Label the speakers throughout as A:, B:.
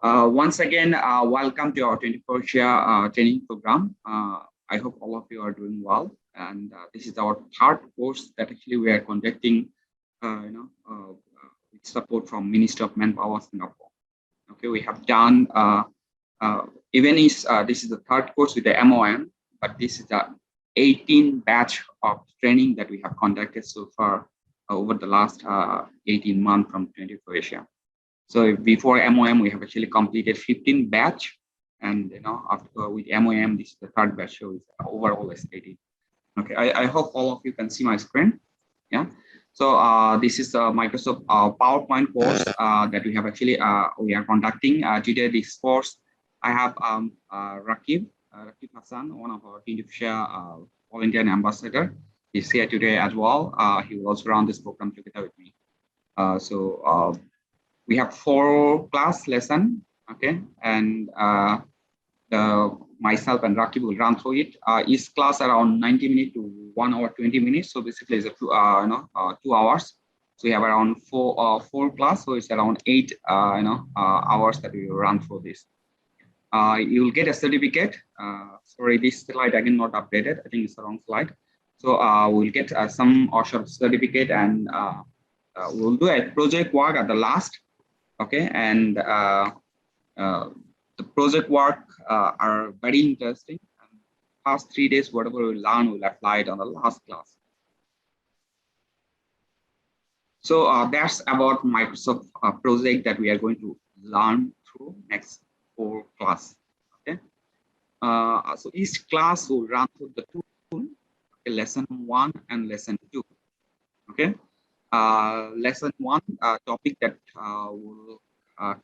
A: Once again, welcome to our 24-hour training program. I hope all of you are doing well. And this is our third course that actually we are conducting, with support from Ministry of Manpower, Singapore. Okay, we have done, this is the third course with the MOM, but this is the 18 batch of training that we have conducted so far over the last 18 months from 24 Asia. So before MOM, we have actually completed 15 batch, and after with MOM, this is the third batch, so it's overall is 18. Okay, I hope all of you can see my screen. Yeah. So this is a Microsoft PowerPoint course that we have actually we are conducting today. This course I have Rakib Hassan, one of our Indonesia volunteer ambassador. He's here today as well. He will also run this program together with me. We have 4 class lesson, okay, and myself and Rakib will run through it. Each class around 90 minutes to 1 hour 20 minutes. So basically, it's a 2 hours. So we have around 4 class. So it's around 8 hours that we will run through this. You will get a certificate. Sorry, this slide again not updated. I think it's the wrong slide. So we'll get some short certificate, and we'll do a project work at the last. Okay, and the project work are very interesting. And past 3 days, whatever we learn, we'll apply it on the last class. So that's about Microsoft project that we are going to learn through next 4 class. Okay. So each class will run through the 2, okay, lesson 1 and lesson 2. Okay. Lesson 1 topic that will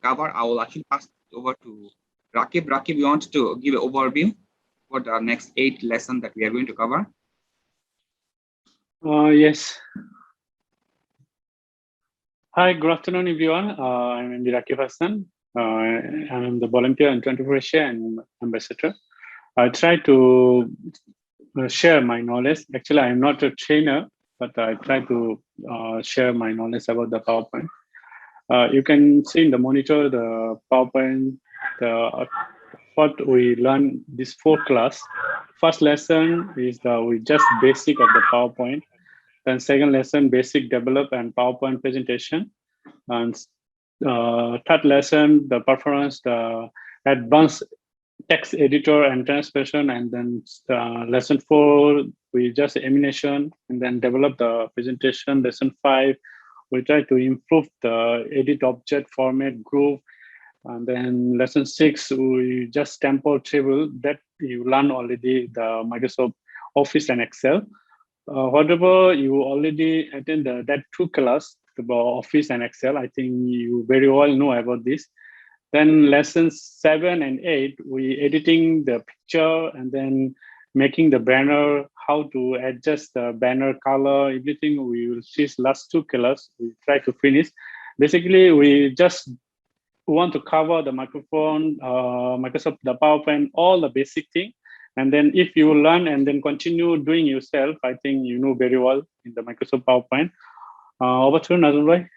A: cover, I will actually pass it over to Rakib. Rakib, you want to give an overview for the next 8 lessons that we are going to cover?
B: Yes. Hi, good afternoon, everyone. I'm Rakib Hassan. I'm the volunteer in 24 Asia and ambassador. I try to share my knowledge. Actually, I'm not a trainer, but I try to share my knowledge about the PowerPoint. You can see in the monitor the PowerPoint, what we learned this 4 class. First lesson is we just basic of the PowerPoint. Then second lesson, basic develop and PowerPoint presentation. And third lesson, the performance, the advanced text editor and transcription. And then lesson 4, we just animation and then develop the presentation. Lesson 5, we try to improve the edit object format group. And then lesson 6, we just template table that you learn already the Microsoft Office and Excel. Whatever you already attend that 2 class about Office and Excel, I think you very well know about this. Then lessons 7 and 8, we editing the picture and then making the banner, how to adjust the banner color, everything we will see last 2 class. We try to finish. Basically, we just want to cover the microphone, Microsoft, the PowerPoint, all the basic thing. And then if you learn and then continue doing yourself, I think you know very well in the Microsoft PowerPoint. Over to you, Nazul.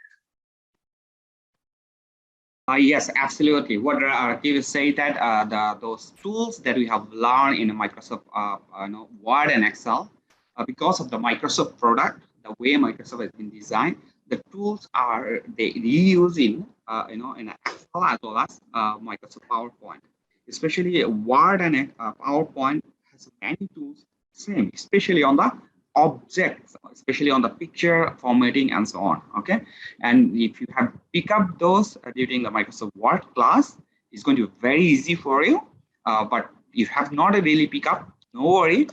A: Yes, absolutely. What Rakib is saying that those tools that we have learned in Microsoft, Word and Excel, because of the Microsoft product, the way Microsoft has been designed, the tools are they reuse in Excel as well as Microsoft PowerPoint. Especially Word and PowerPoint has many tools, same, especially on the objects, especially on the picture formatting and so on. Okay, and if you have pick up those during the Microsoft Word class, it's going to be very easy for you. But if you have not really pick up, no worry.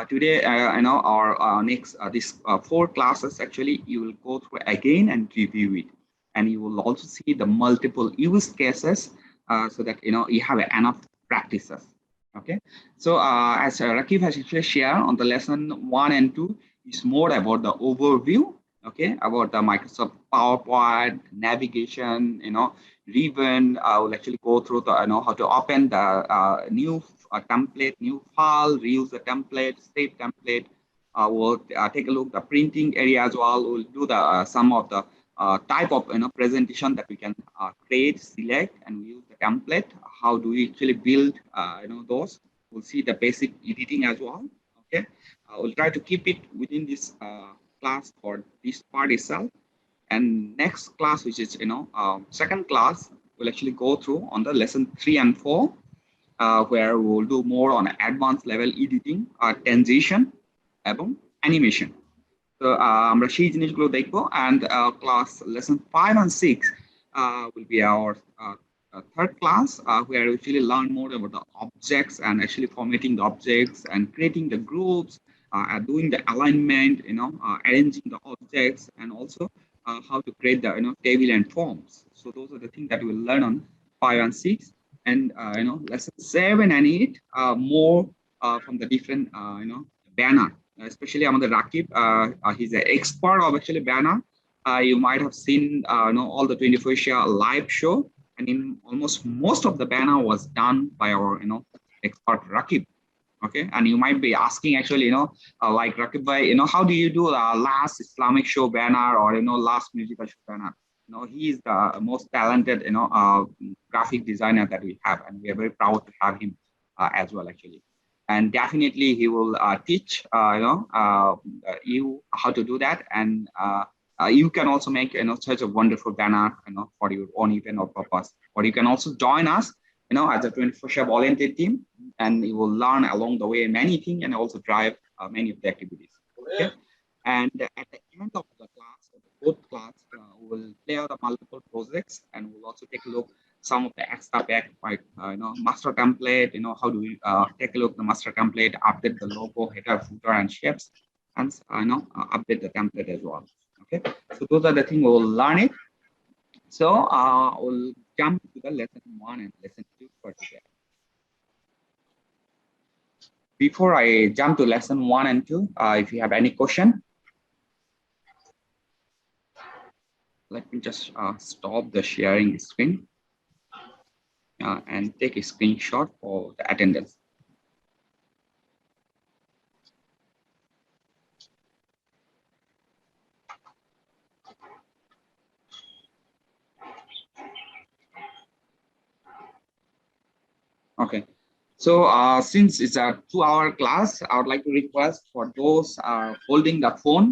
A: Today, our next this 4 classes actually you will go through again and review it, and you will also see the multiple use cases so that you have enough practices. Okay, so as Rakib has actually shared on the lesson 1 and 2 is more about the overview, okay, about the Microsoft PowerPoint, navigation, ribbon. I will actually go through the, how to open the new template, new file, reuse the template, save template. We'll take a look at the printing area as well. We'll do the some of the type of presentation that we can create, select, and we use the template. How do we actually build those? We'll see the basic editing as well. Okay, we'll try to keep it within this class for this part itself. And next class, which is second class, we'll actually go through on the lesson 3 and 4, where we'll do more on advanced level editing, transition, এবং animation. So আমরা সেই জিনিসগুলো দেখবো, and class lesson 5 and 6 will be our third class, where we actually learn more about the objects and actually formatting the objects and creating the groups, doing the alignment, arranging the objects, and also how to create the table and forms. So those are the things that we'll learn on 5 and 6, and lesson 7 and 8 more from the different banner. Especially among the Rakib, he's an expert of actually banner. You might have seen all the 24-hour live show, and in almost most of the banner was done by our expert Rakib. Okay, and you might be asking actually like Rakib bhai, how do you do last Islamic show banner or last musical show banner? He is the most talented graphic designer that we have, and we are very proud to have him as well actually. And definitely he will teach you how to do that, and you can also make such a wonderful banner for your own event or purpose. Or you can also join us as a 24/7 volunteer team, and you will learn along the way many things and also drive many of the activities. Okay, and at the end of the class, or the fourth class, we will play out the multiple projects, and we'll also take a look some of the extra back, like master template. How do we take a look at the master template, update the logo, header, footer, and shapes, and update the template as well. Okay, so those are the things we will learn it. So we'll jump to the lesson 1 and lesson 2 for today. Before I jump to lesson 1 and 2, if you have any question, let me just stop the sharing screen and take a screenshot for the attendance. Okay, so since it's a 2-hour class, I would like to request for those holding the phone,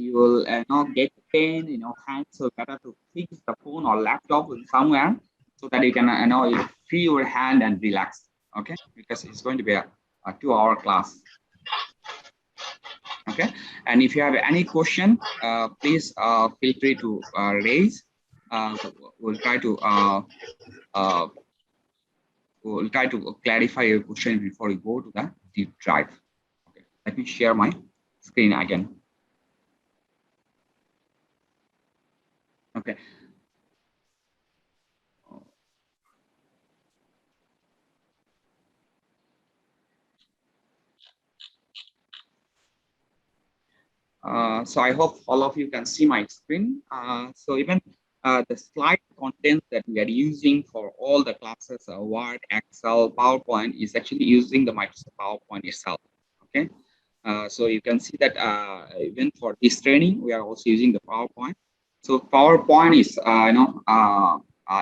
A: you will get a pen in your hand, so better to fix the phone or laptop somewhere so that you can free your hand and relax. Okay, because it's going to be a 2-hour class. Okay, and if you have any question, please feel free to raise. We'll try to clarify your question before you go to the deep dive. Okay, let me share my screen again. Okay. So I hope all of you can see my screen. So even the slide content that we are using for all the classes, Word, Excel, PowerPoint, is actually using the Microsoft PowerPoint itself. Okay, so you can see that even for this training, we are also using the PowerPoint. So PowerPoint is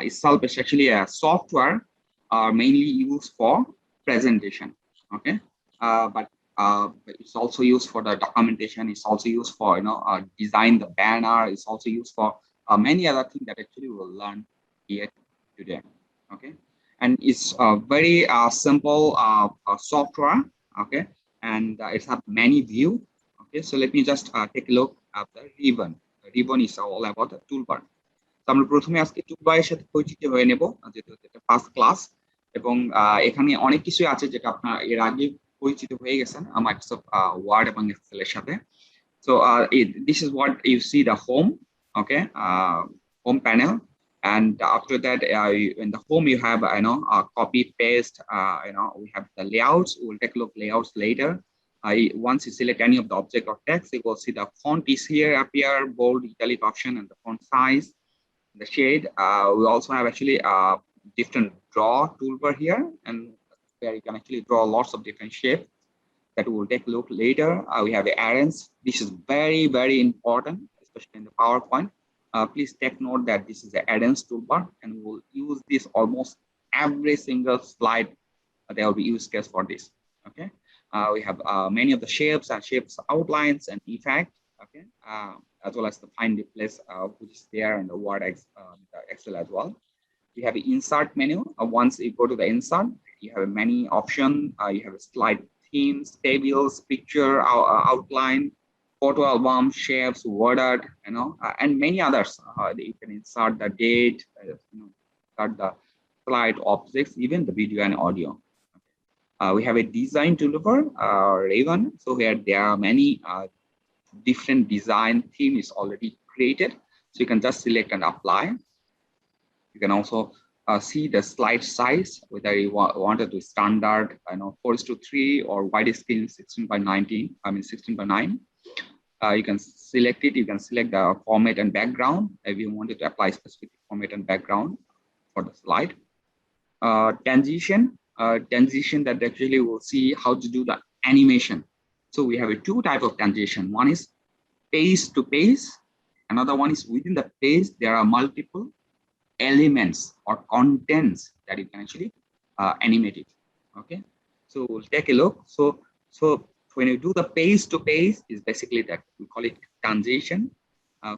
A: itself is actually a software mainly used for presentation. Okay, but it's also used for the documentation. It's also used for design the banner. It's also used for many other things that actually we'll learn here today. Okay, and it's a very simple software. Okay, and it's have many view. Okay, so let me just take a look at the ribbon. The ribbon is all about the toolbar. So আমরা প্রথমে আজকে টুলবারের সাথে পরিচিত হয়ে নেব, যেটা first class, এবং এখানে অনেক কিছু আছে যেটা আপনারা এর আগে পরিচিত হয়ে গেছেন মাইক্রোসফট ওয়ার্ড এবং এক্সেল এর সাথে। So this is what you see the home, okay, home panel, and after that in the home you have copy paste, we have the layouts. We'll take a look layouts later. Once you select any of the object or text, you will see the font is here appear, bold, italic option, and the font size, the shade. We also have actually different draw toolbar here, and where you can actually draw lots of different shapes that we'll take a look later. We have the arrange. This is very, very important, especially in the PowerPoint. please take note that this is the Add-Ons Toolbar, and we'll use this almost every single slide. There will be use case for this. Okay, we have many of the shapes and shapes outlines and effect. Okay, as well as the find replace, which is there in the Word Excel as well. We have an insert menu. Once you go to the insert, you have many options. You have a slide themes, tables, picture, outline, photo album, shapes, worded, and many others. You can insert the date, insert the slide objects, even the video and audio. We have a design toolbar, Raven. So here there are many different design theme is already created. So you can just select and apply. You can also see the slide size, whether you wanted to standard, 4:3 or widescreen 16:19. I mean 16:9. You can select it. You can select the format and background if you wanted to apply specific format and background for the slide. Transition that actually will see how to do the animation. So we have two type of transition. One is page to page. Another one is within the page there are multiple elements or contents that you can actually animate it. Okay, so we'll take a look. So when you do the page to page, is basically that we call it transition.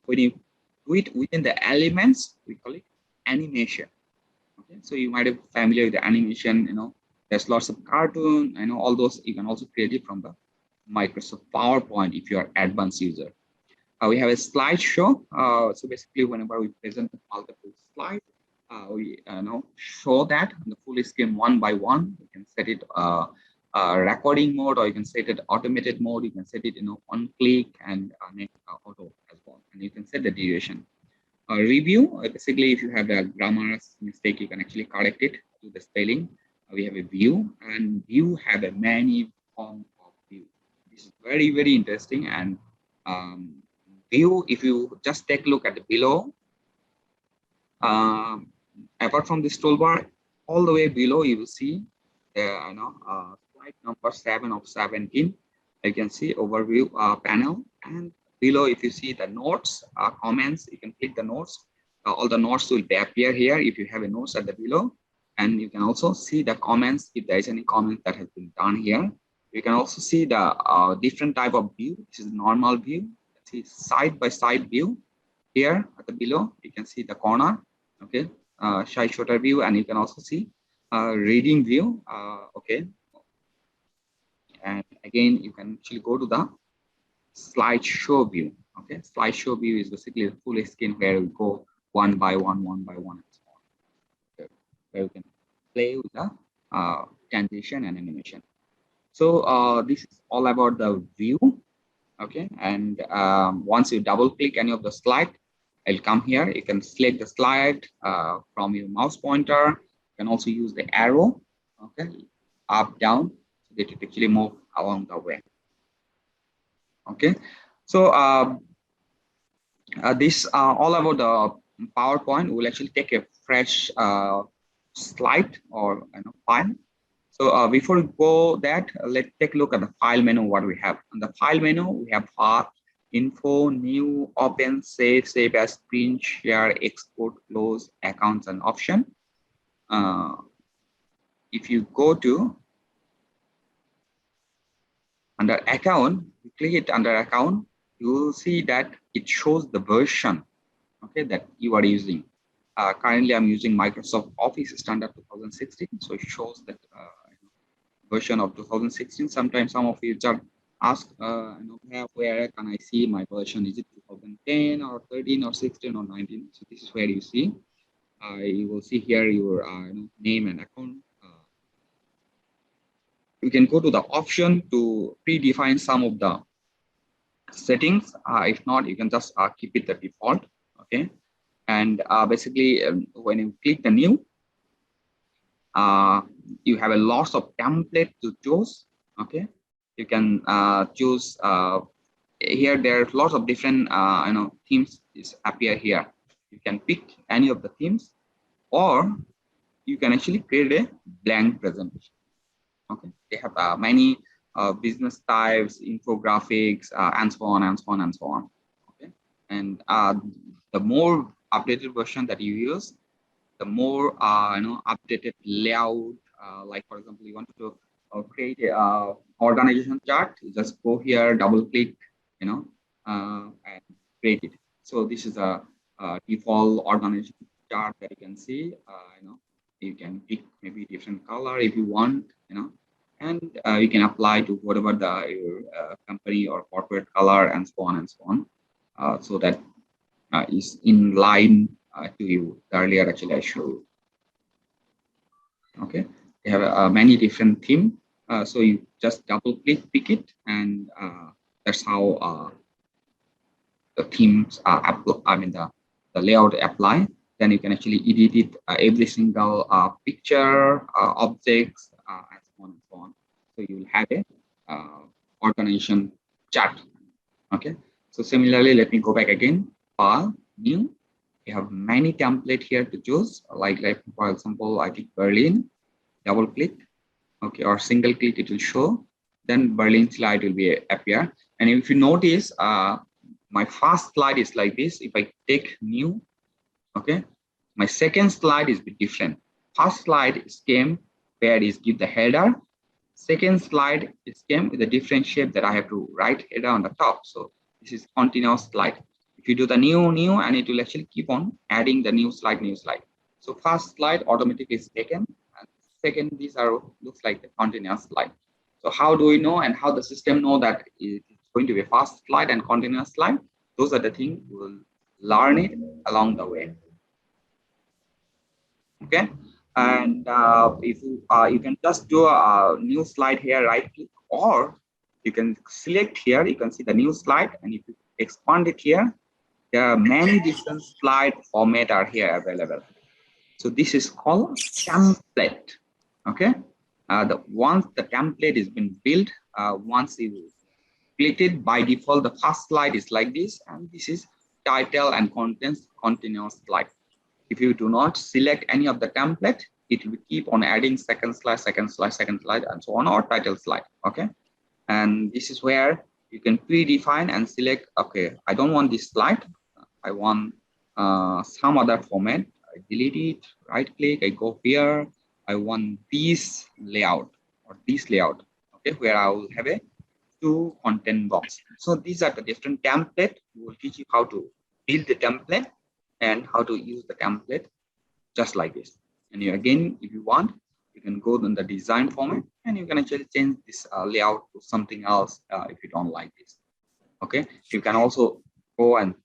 A: When you do it within the elements, we call it animation. Okay, so you might be familiar with the animation. There's lots of cartoon. All those you can also create it from the Microsoft PowerPoint if you are advanced user. We have a slideshow. So basically, whenever we present the multiple slides, we show that on the full screen one by one. You can set it recording mode, or you can set it automated mode. You can set it one click and make auto as well, and you can set the duration. Review, basically, if you have a grammar mistake, you can actually correct it to the spelling. We have a view, and view have a many form of view. This is very, very interesting. And view, if you just take a look at the below, apart from this toolbar, all the way below, you will see slide number 7 of 17. You can see overview panel, and below, if you see the notes, comments, you can click the notes. All the notes will appear here if you have a notes at the below, and you can also see the comments if there is any comment that has been done here. You can also see the different type of view. This is normal view. Let's see side by side view. Here at the below, you can see the corner. Okay, shy shorter view, and you can also see reading view. Okay, and again, you can actually go to the slideshow view. Okay, slideshow view is basically the full screen where we go one by one, and so on. Okay. Where you can play with the transition and animation. So this is all about the view. Okay, and once you double click any of the slide, I'll come here. You can select the slide from your mouse pointer. You can also use the arrow. Okay, up, down, so that it actually move along the way. Okay, so this all about the PowerPoint. We'll actually take a fresh slide or file. So before we go that, let's take a look at the file menu. What we have on the file menu, we have Path, Info, New, Open, Save as, Print, Share, Export, Close, Accounts, and Option. If you go to under Account, you click it under Account, you will see that it shows the version, okay, that you are using. Currently, I'm using Microsoft Office Standard 2016, so it shows that version of 2016. Sometimes some of you just ask, where can I see my version? Is it 2010 or 13 or 16 or 19? So this is where you see. You will see here your name and account. You can go to the option to predefine some of the settings. If not, you can just keep it the default. Okay, and basically when you click the new, you have a lot of template to choose. Okay, you can choose here. There's lots of different themes is appear here. You can pick any of the themes, or you can actually create a blank presentation. Okay, they have many business types, infographics, and so on and so on and so on. Okay, and the more updated version that you use, the more updated layout. Like for example, you want to create a organization chart. You just go here, double click, and create it. So this is a default organization chart that you can see. You can pick maybe different color if you want, and you can apply to whatever your company or corporate color and so on and so on, so that is in line to you. Earlier, actually, I showed you. Okay, they have many different theme. So you just double click, pick it, and that's how the themes are the layout apply. Then you can actually edit it, every single picture, objects, and so on and so on. So you will have a organization chart. Okay. So similarly, let me go back again. File, new. You have many template here to choose. Like for example, I click Berlin, double click, okay, or single click, it will show. Then Berlin slide will be appear. And if you notice, my first slide is like this. If I take new, okay, my second slide is different. First slide is came where is give the header. Second slide is came with a different shape that I have to write header on the top. So this is continuous slide. If you do the new, and it will actually keep on adding the new slide. So first slide automatically is taken, and second, these are looks like the continuous slide. So how do we know, and how the system know that it's going to be a fast slide and continuous slide? Those are the things we will learn it along the way. Okay, and if you can just do a new slide here, right click, or you can select here. You can see the new slide, and if you expand it here, there are many different slide format are here available. So this is called template. Okay, once the template is been built, once you click it, by default the first slide is like this, and this is title and contents continuous slide. If you do not select any of the template, it will keep on adding second slide, and so on, or title slide. Okay, and this is where you can predefine and select. Okay, I don't want this slide. I want some other format. I delete it. Right click. I go here. I want this layout or this layout. Okay, where I will have a 2 content box. So these are the different template. We will teach you how to build the template and how to use the template just like this. And you, again, if you want, you can go in the design format, and you can actually change this layout to something else if you don't like this. Okay, you can also go and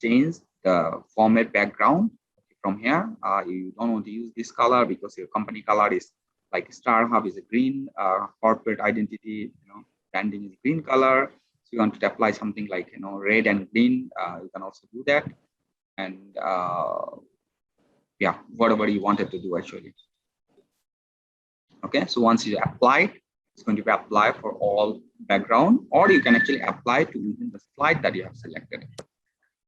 A: change the format background from here. You don't want to use this color because your company color is like StarHub is a green, corporate identity, branding is green color. So you want to apply something like red and green. You can also do that. And yeah, whatever you wanted to do actually. Okay, so once you apply it, it's going to be applied for all background, or you can actually apply to within the slide that you have selected.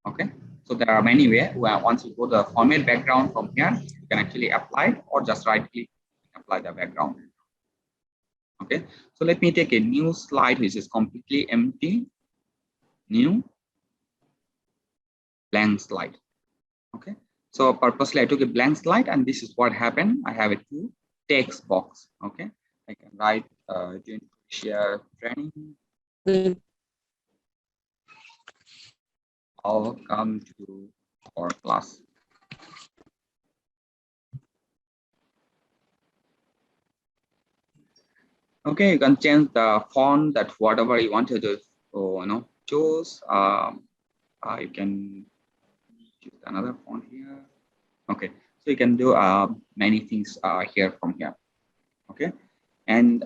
A: Okay, so there are many ways where once you go the format background from here, you can actually apply it, or just right click, apply the background. Okay, so let me take a new slide which is completely empty, new blank slide. Okay, so purposely I took a blank slide, and this is what happened. I have a 2 text box. Okay, I can write share training. Welcome to our class. Okay, you can change the font, that whatever you wanted to choose. You can choose another font here. Okay, so you can do many things here from here. Okay, and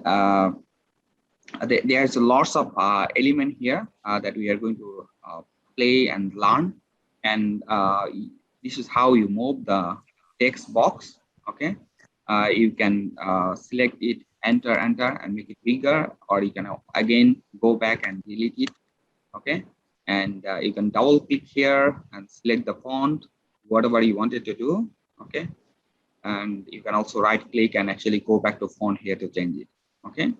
A: there's lots of element here that we are going to play and learn, and this is how you move the text box. Okay, you can select it, enter, and make it bigger, or you can again go back and delete it. Okay, and you can double click here and select the font, whatever you wanted to do. Okay, and you can also right click and actually go back to font here to change it. Okay,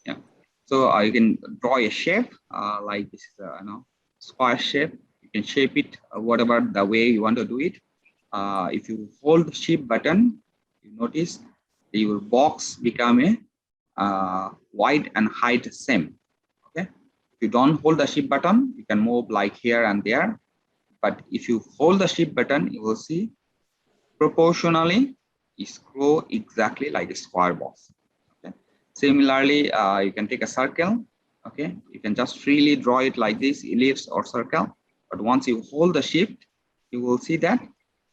A: yeah, so you can draw a shape like this is a square shape. You can shape it whatever the way you want to do it. If you hold the shift button, you notice your box become a wide and height same. Okay, if you don't hold the shift button, you can move like here and there. But if you hold the shift button, you will see proportionally is grow exactly like a square box. Okay. Similarly, you can take a circle. Okay, you can just freely draw it like this, ellipse or circle. But once you hold the shift, you will see that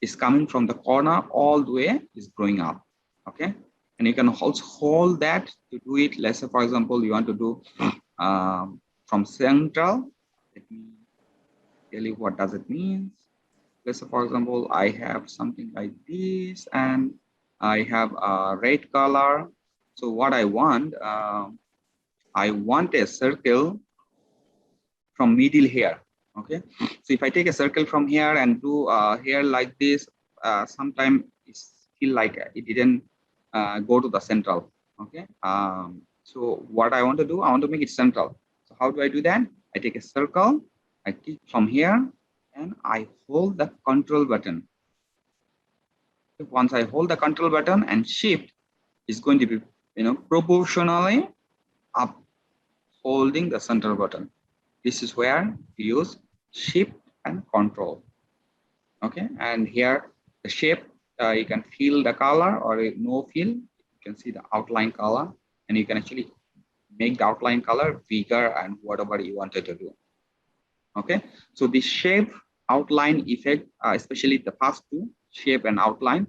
A: it's coming from the corner all the way is growing up. Okay, and you can also hold that to do it. Let's say, for example, you want to do from central. Let me tell you what does it mean. Let's say, for example, I have something like this, and I have a red color. So what I want a circle from middle here. Okay, so if I take a circle from here and do here like this, sometimes it feel like it didn't go to the central. Okay, so what I want to do, I want to make it central. So how do I do that? I take a circle, I click from here, and I hold the control button. Once I hold the control button and shift, is going to be proportionally up holding the center button. This is where you use shift and control. Okay, and here the shape, you can feel the color or no feel. You can see the outline color, and you can actually make the outline color bigger and whatever you wanted to do. Okay, so the shape outline effect, especially the first two, shape and outline,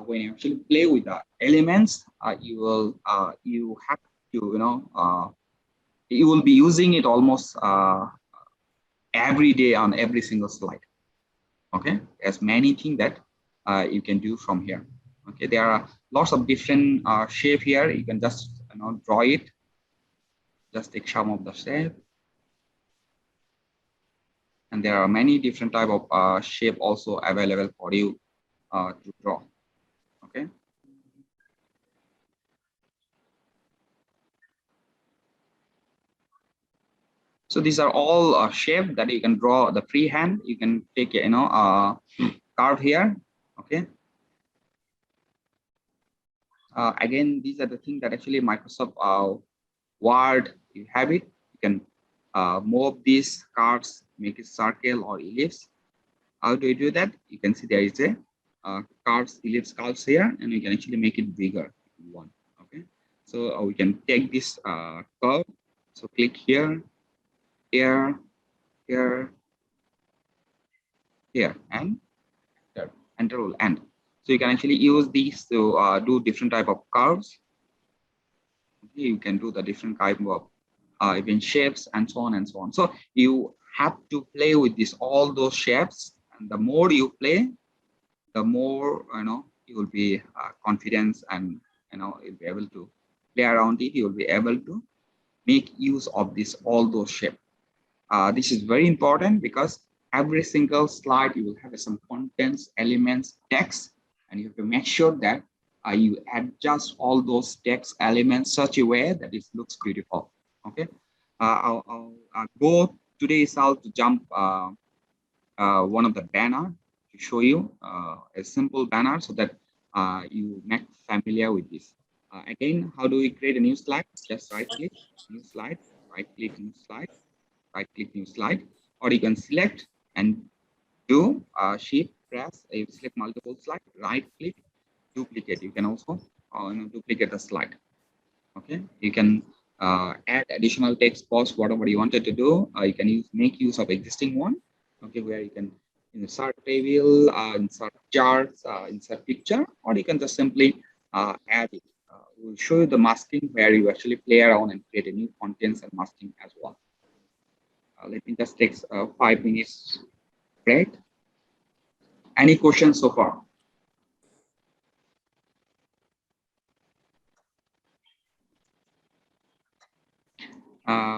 A: when you actually play with the elements, you have to you will be using it almost every day on every single slide. Okay, there's many things that you can do from here. Okay, there are lots of different shape here. You can just draw it. Just take some of the shape, and there are many different type of shape also available for you to draw. Okay. So these are all shape that you can draw the freehand. You can take curve here. Okay. Again, these are the things that actually Microsoft Word, you have it. You can move these curves, make it circle or ellipse. How do you do that? You can see there is a curves, ellipse curves here, and you can actually make it bigger if you want. Okay. So we can take this curve. So click here, here, here, here, and here. Enter will end. So you can actually use these to do different type of curves. Okay, you can do the different type of even shapes and so on and so on. So you have to play with this all those shapes, and the more you play, the more you will be confident, and you'll be able to play around it. You will be able to make use of this all those shapes. This is very important because every single slide you will have some contents, elements, text, and you have to make sure that you adjust all those text elements such a way that it looks beautiful. Okay, I'll go today itself to jump one of the banner to show you a simple banner so that you make familiar with this. Again, how do we create a new slide? Just right click, new slide, right click, new slide, right click, new slide, or you can select and do shift press. You select multiple slides, right click, duplicate. You can also duplicate the slide. Okay, you can add additional text, post, whatever you wanted to do. You can make use of existing one. Okay, where you can insert table, insert charts, insert picture, or you can just simply add it. We'll show you the masking where you actually play around and create a new contents and masking as well. Let me just take 5 minutes break. Any questions so far?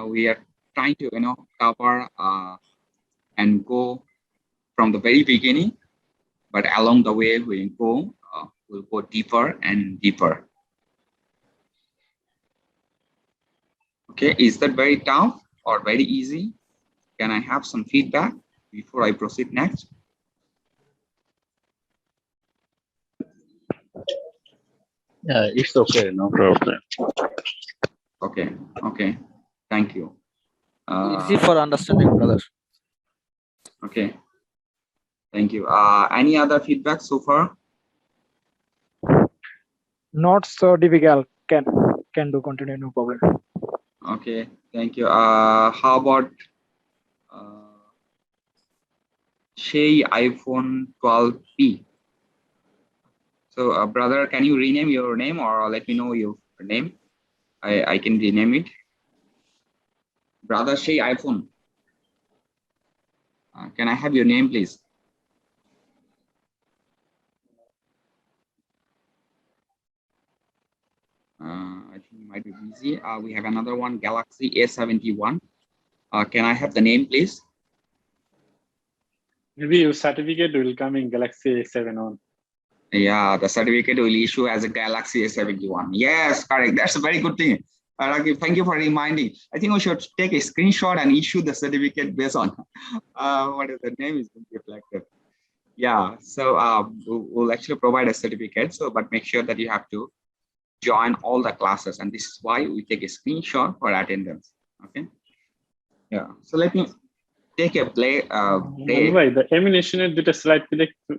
A: We are trying to cover and go from the very beginning, but along the way we'll go deeper and deeper. Okay, is that very tough or very easy? Can I have some feedback? before I proceed next?
C: Yeah, it's okay, no problem.
A: Okay, okay, thank you.
D: Easy for understanding, brother.
A: Okay, thank you. Any other feedback so far?
E: Not so difficult. Can do, continue, no problem.
A: Okay, thank you. How about Shay iPhone 12P? So, brother, can you rename your name or let me know your name? I can rename it. Brother Shay iPhone. Can I have your name, please? I think you might be busy. We have another one, Galaxy A71. Can I have the name, please?
B: Maybe your certificate will come in Galaxy A7 on.
A: Yeah, the certificate will issue as a Galaxy A71. Yes, correct. That's a very good thing. Raghib, thank you for reminding. I think we should take a screenshot and issue the certificate based on what is the name is reflected. Yeah, so we'll actually provide a certificate. So, but make sure that you have to join all the classes, and this is why we take a screenshot for attendance. Okay. Yeah. So let me take a break.
B: Why the ammunition দুটো slide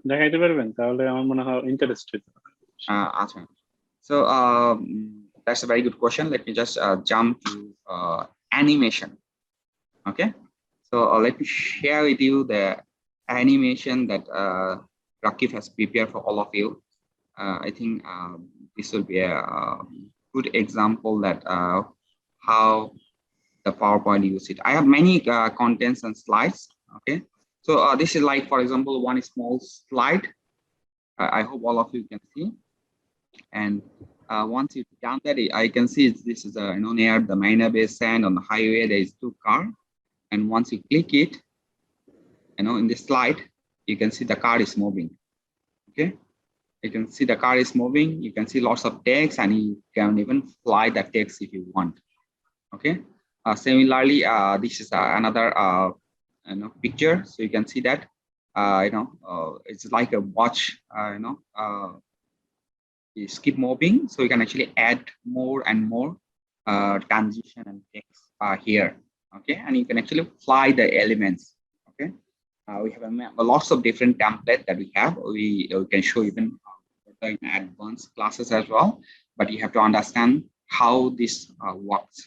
B: দেখাইতে পারবেন তাহলে আমার মনে হয় interested.
A: Awesome. So that's a very good question. Let me just jump to animation. Okay. So let me share with you the animation that Rakib has prepared for all of you. I think this will be a good example that how the PowerPoint use it. I have many contents and slides. Okay. So this is like, for example, one small slide. I hope all of you can see. And once you down that, I can see this is near the Marina Bay Sand on the highway. There is 2 cars, and once you click it, in this slide, you can see the car is moving. Okay, you can see the car is moving. You can see lots of text, and you can even fly the text if you want. Okay. Similarly, this is another picture, so you can see that it's like a watch. Is keep moving, so you can actually add more and more transition and text here. Okay, and you can actually fly the elements. Okay, we have lots of different templates that we have. We can show even in advanced classes as well, but you have to understand how this works.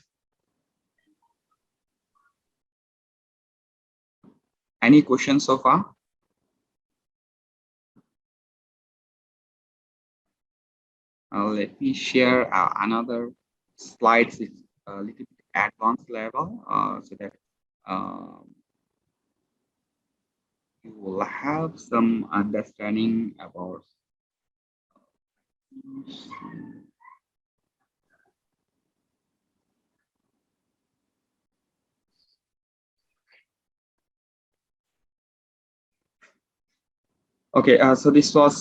A: Any questions so far? Let me share another slides. It's a little bit advanced level, so that you will have some understanding about. Okay, so this was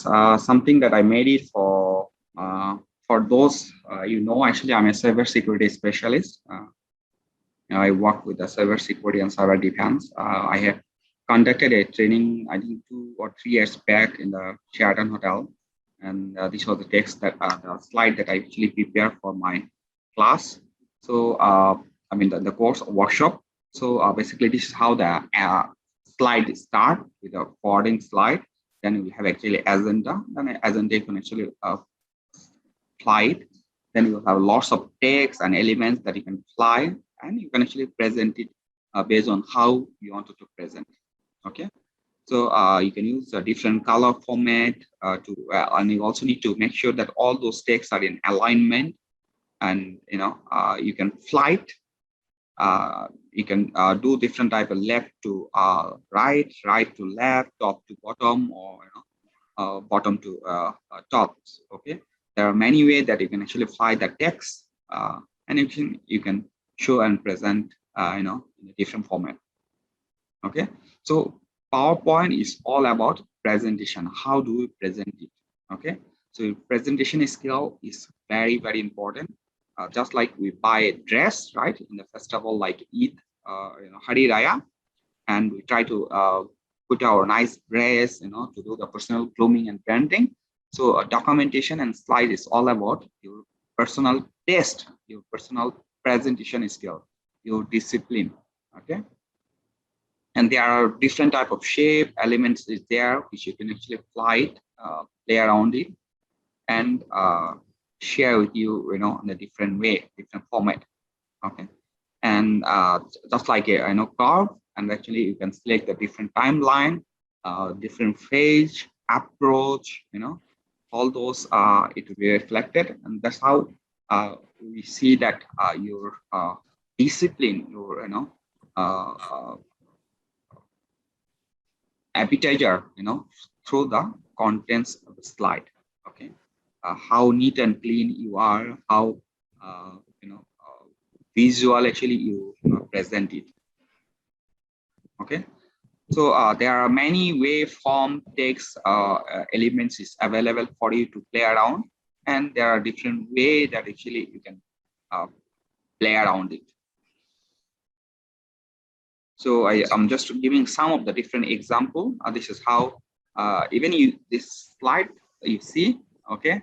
A: something that I made it for those actually I'm a cybersecurity specialist. I work with the cybersecurity and cyber defense. I have conducted a training, I think 2 or 3 years back in the Sheraton Hotel, and this was the text that the slide that I actually prepared for my class. So I mean the course workshop. So basically, this is how the slide start with a forwarding slide. Then we have actually agenda. Then agenda you can actually fly it. Then you have lots of text and elements that you can fly, and you can actually present it based on how you want to present. Okay, so you can use a different color format and you also need to make sure that all those texts are in alignment, and you can fly it. You can do different type of left to right, right to left, top to bottom, or bottom to top. Okay, there are many ways that you can actually fly the text, and you can show and present in a different format. Okay, so PowerPoint is all about presentation. How do we present it? Okay, so presentation skill is very, very important. Just like we buy a dress, right, in the festival like Eid, Hari Raya, and we try to put our nice dress, to do the personal grooming and branding. So documentation and slide is all about your personal taste, your personal presentation skill, your discipline. Okay. And there are different type of shape elements is there which you can actually apply it, play around it, and share with you, in a different way, different format. Okay. And just like a curve, and actually you can select the different timeline, different phase, approach, all those it will be reflected, and that's how we see that your discipline, your appetizer, through the contents of the slide. Okay, how neat and clean you are, how visual actually you present it. Okay, so there are many waveform text elements is available for you to play around, and there are different ways that actually you can play around it. So I'm just giving some of the different example. This is how even this slide you see. Okay,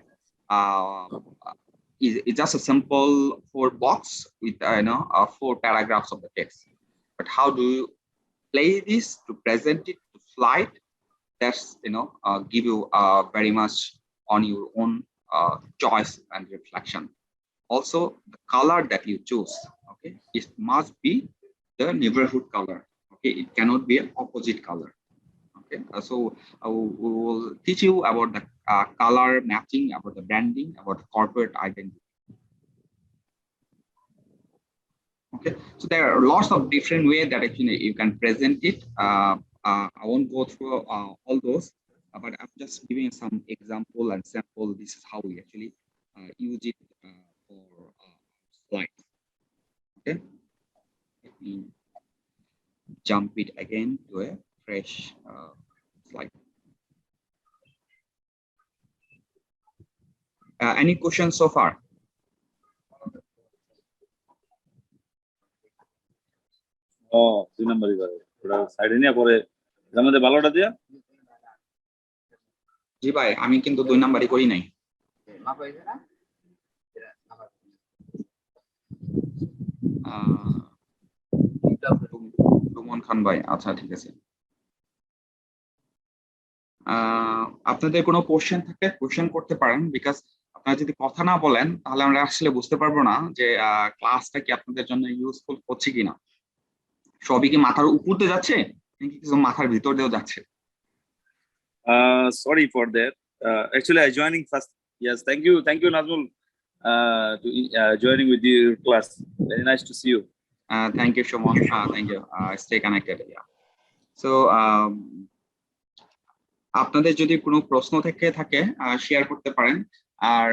A: it's just a simple 4 box with 4 paragraphs of the text. But how do you play this to present it to slide? That's give you very much on your own choice and reflection. Also, the color that you choose, okay, it must be the neighborhood color. Okay, it cannot be an opposite color. Okay, so we will teach you about the color matching, about the branding, about the corporate identity. Okay, so there are lots of different ways that actually you can present it. I won't go through all those, but I'm just giving some example and sample. This is how we actually use it for slides. Okay, let me jump it again to a fresh slide. Any questions so far?
C: Oh, 2 নম্বরই করে ওটা সাইডে নিয়ে পরে এর মধ্যে ভালোটা দিয়া।
A: জি ভাই, আমি কিন্তু 2 নাম্বারই করি নাই। সুমন খান ভাই, আচ্ছা ঠিক আছে। আপনাদের কোনো কোশ্চেন থাকলে কোশ্চেন করতে পারেন, বিকজ আপনারা যদি কথা না বলেন তাহলে আমরা আসলে বুঝতে পারবো না যে ক্লাসটা কি আপনাদের জন্য ইউজফুল হচ্ছে কিনা। সবই কি মাথার উপর দিয়ে যাচ্ছে নাকি কিছু মাথার ভিতর দিয়েও যাচ্ছে?
C: Sorry for that. Actually, I joining first. Yes, thank you, Nazmul, to joining with your class. Very nice to see you.
A: Thank you, Shomon. Thank you. Stay connected. Yeah. So, আপনাদের যদি কোনো প্রশ্ন থাকে শেয়ার করতে পারেন। আর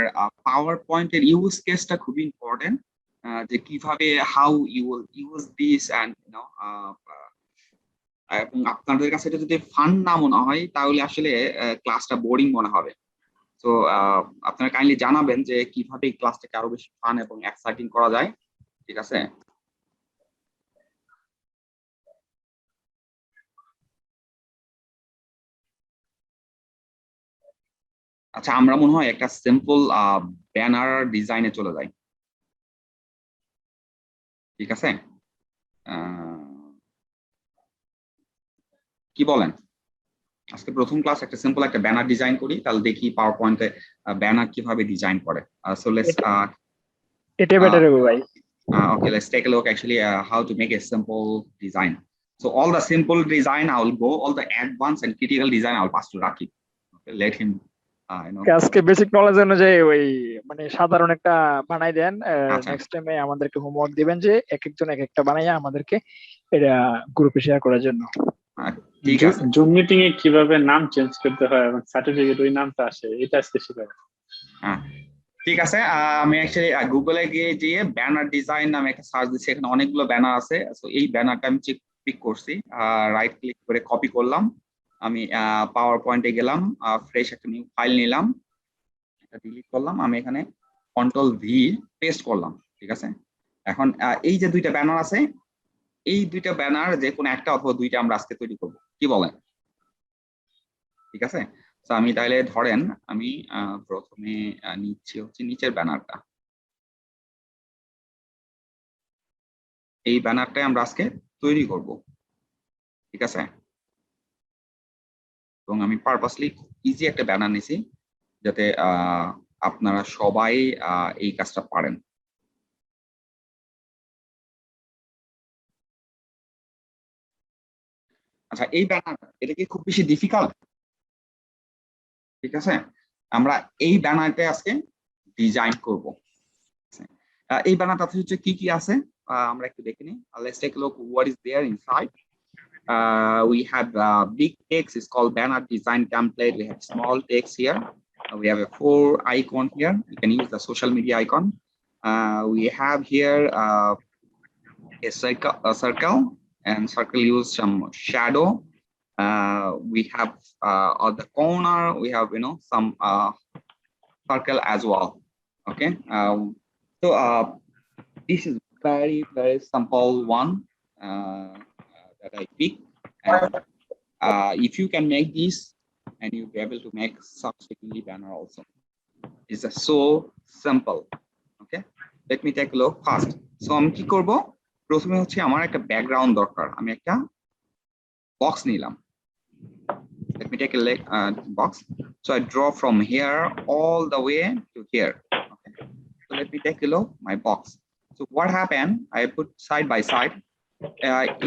A: পাওয়ার পয়েন্টের use কেসটা খুব ইম্পর্টেন্ট, যে কিভাবে how you will use this and এবং আপনাদের কাছে এটা যদি ফান না মনে হয় তাহলে আসলে ক্লাসটা বোরিং মনে হবে। তো আপনারা কাইন্ডলি জানাবেন যে কিভাবে এই ক্লাসটাকে আরো বেশি ফান এবং এক্সাইটিং করা যায়। ঠিক আছে? আচ্ছা, আমরা মনে হয় একটা সিম্পল ব্যানার ডিজাইনে চলে যাই। ঠিক আছে, কি বলেন? আজকে প্রথম ক্লাস একটা সিম্পল একটা ব্যানার ডিজাইন করি, তাহলে দেখি পাওয়ার পয়েন্টে ব্যানার কিভাবে ডিজাইন করে। সো লেটস
E: এটা বেটার হবে ভাই।
A: Okay, let's take a look actually how to make a simple design. So all the simple design I will go, all the advanced and critical design I will pass to Raki. Okay, let him
E: আজকে basic knowledge অনুযায়ী ওই মানে সাধারণ একটা বানাই দেন, next টাইমে আমাদেরকে homework দিবেন যে এক একজন এক একটা বানাইয়া আমাদেরকে এটা গ্রুপে শেয়ার করার জন্য।
A: ঠিক আছে,
B: জুম মিটিং এ কিভাবে নাম চেঞ্জ করতে হয় এবং সার্টিফিকেট ওই নামটা আসে এটা আজকে শেখাবো।
A: হ্যাঁ ঠিক আছে, আমি অ্যাকচুয়ালি গুগলে গিয়ে ব্যানার ডিজাইন নামে একটা সার্চ দিচ্ছি, এখানে অনেকগুলো ব্যানার আছে। সো এই ব্যানারটা আমি পিক করছি, রাইট ক্লিক করে কপি করলাম, আমি পাওয়ার পয়েন্টে গেলাম, ফ্রেশ একটা নিউ ফাইল নিলাম, এটা ডিলিট করলাম, আমি এখানে কন্ট্রোল ভি পেস্ট করলাম। ঠিক আছে, এখন এই যে 2টা ব্যানার আছে, এই 2টা ব্যানার যে কোনো একটা অথবা 2টা আমরা আজকে তৈরি করব, কি বলেন? ঠিক আছে? তো আমি তাহলে ধরেন আমি প্রথমে নিচ্ছি হচ্ছে নিচের ব্যানারটা। এই ব্যানারটাই আমরা আজকে তৈরি করব, ঠিক আছে? এবং আমি পারপাসলি ইজি একটা ব্যানার নিছি যাতে আপনারা সবাই এই কাজটা পারেন। আচ্ছা, এই ব্যানার এটা কি খুব বেশি ডিফিকাল্ট? ঠিক আছে, আমরা এই ব্যানারটা আজকে ডিজাইন করব। এই ব্যানারটাতে হচ্ছে কি কি আছে আমরা একটু দেখে নিই। Let's take a look what is there inside. We have big text is called banner design template. We have small text here. We have a 4 icon here. You can use the social media icon. We have here a circle, and circle use some shadow. We have on the corner we have some circle as well. Okay, so this is very simple one that I pick, and if you can make this and you'll be able to make subsequently banner also. It's so simple. Okay, let me take a look first. So আমি কি করব, প্রথমে হচ্ছে আমার একটা background দরকার। আমি একটা বক্স নিলাম। Let me take a box. So I draw from here all the way to here. Okay, so let me take a look my box. So what happened, I put side by side.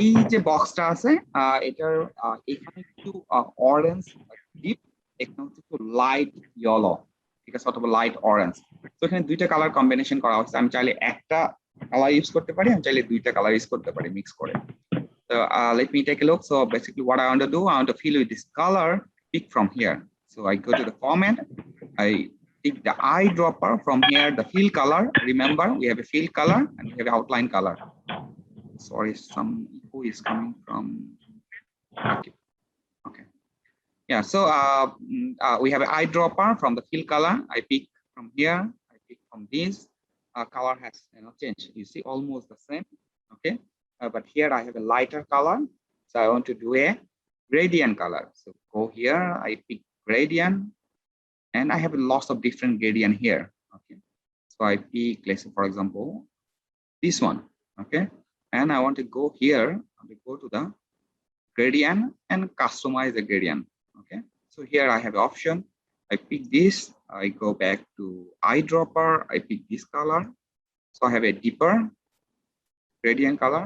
A: এই যে বক্সটা আছে এটার এখানে একটু orange deep, এখানে হচ্ছে একটু লাইট ইয়েলো, ঠিক আছে, অথবা লাইট অরেঞ্জ। তো এখানে দুইটা কালার কম্বিনেশন করা হচ্ছে। আমি চাইলে একটা কালার ইউজ করতে পারি, আমি চাইলে দুইটা কালার ইউজ করতে পারি মিক্স করে। So let me take a look. So basically what I want to do, I want to fill with this color, pick from here. So I go to the format, I pick the eyedropper from here, the fill color. Remember, we have a fill color and we have an outline color. Sorry, some echo is coming from. Okay. Yeah. So we have an eyedropper from the fill color. I pick from here. I pick from this. Color has changed. You see, almost the same. Okay. But here I have a lighter color. So I want to do a gradient color. So go here. I pick gradient, and I have a lots of different gradient here. Okay. So I pick, let's say, for example, this one. Okay. And I want to go here, I go to the gradient and customize the gradient. Okay, so here I have option. I pick this, I go back to eyedropper, I pick this color. So I have a deeper gradient color,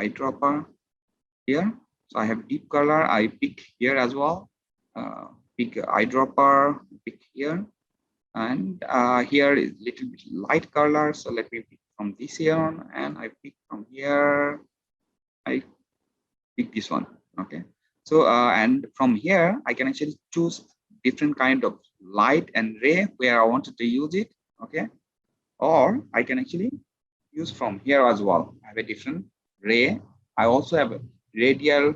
A: eyedropper here. So I have deep color, I pick here as well. Pick eyedropper, pick here. And here is little bit light color. So let me pick from this here, and I pick from here, I pick this one. Okay, so and from here I can actually choose different kind of light and ray where I wanted to use it. Okay, or I can actually use from here as well. I have a different ray. I also have a radial,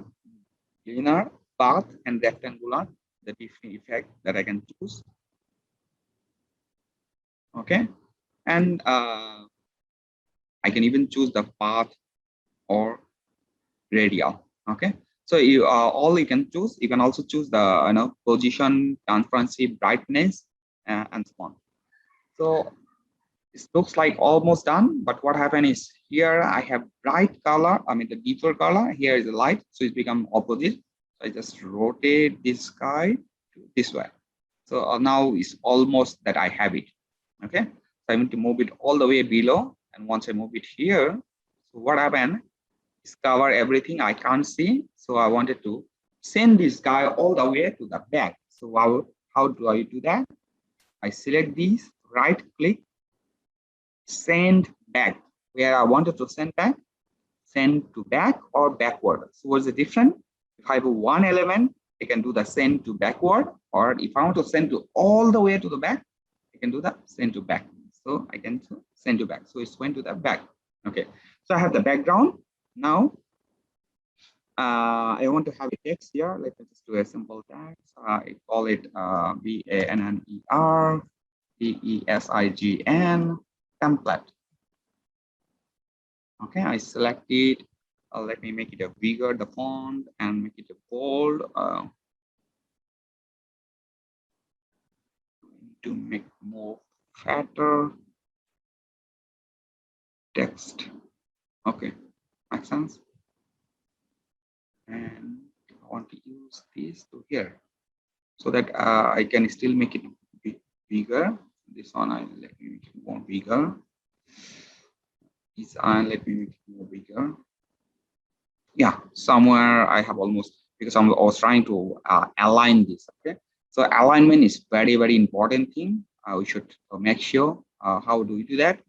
A: linear, path, and rectangular, the different effect that I can choose. Okay, and I can even choose the path or radial. Okay, so you all you can choose. You can also choose the position, transparency, brightness, and so on. So it looks like almost done, but what happened is here I have bright color, I mean the deeper color, here is the light, so it's become opposite. So I just rotate this guy this way. So now it's almost that I have it. Okay, so I need to move it all the way below, and once I move it here, so what happened is cover everything I can't see. So I wanted to send this guy all the way to the back. So how do I do that? I select this, right click, send back. Where I wanted to send back, send to back or backward. So what's the difference? If I have one element, I can do the send to backward, or if I want to send to all the way to the back, I can do the send to back. So I can send to back. So it's went to the back. Okay, so I have the background. Now I want to have a text here. Let me just do a simple text. I call it BANNER TESIGN template. Okay, I select it. Let me make it a bigger, the font, and make it a bold. To make more fatter text. Okay, makes sense. And I want to use this to here so that I can still make it a bit bigger. This one, let me make it more bigger. This let me make it more bigger. Yeah, somewhere I have almost, because I was trying to align this. Okay, so alignment is very, very important thing. We should make sure. How do we do that?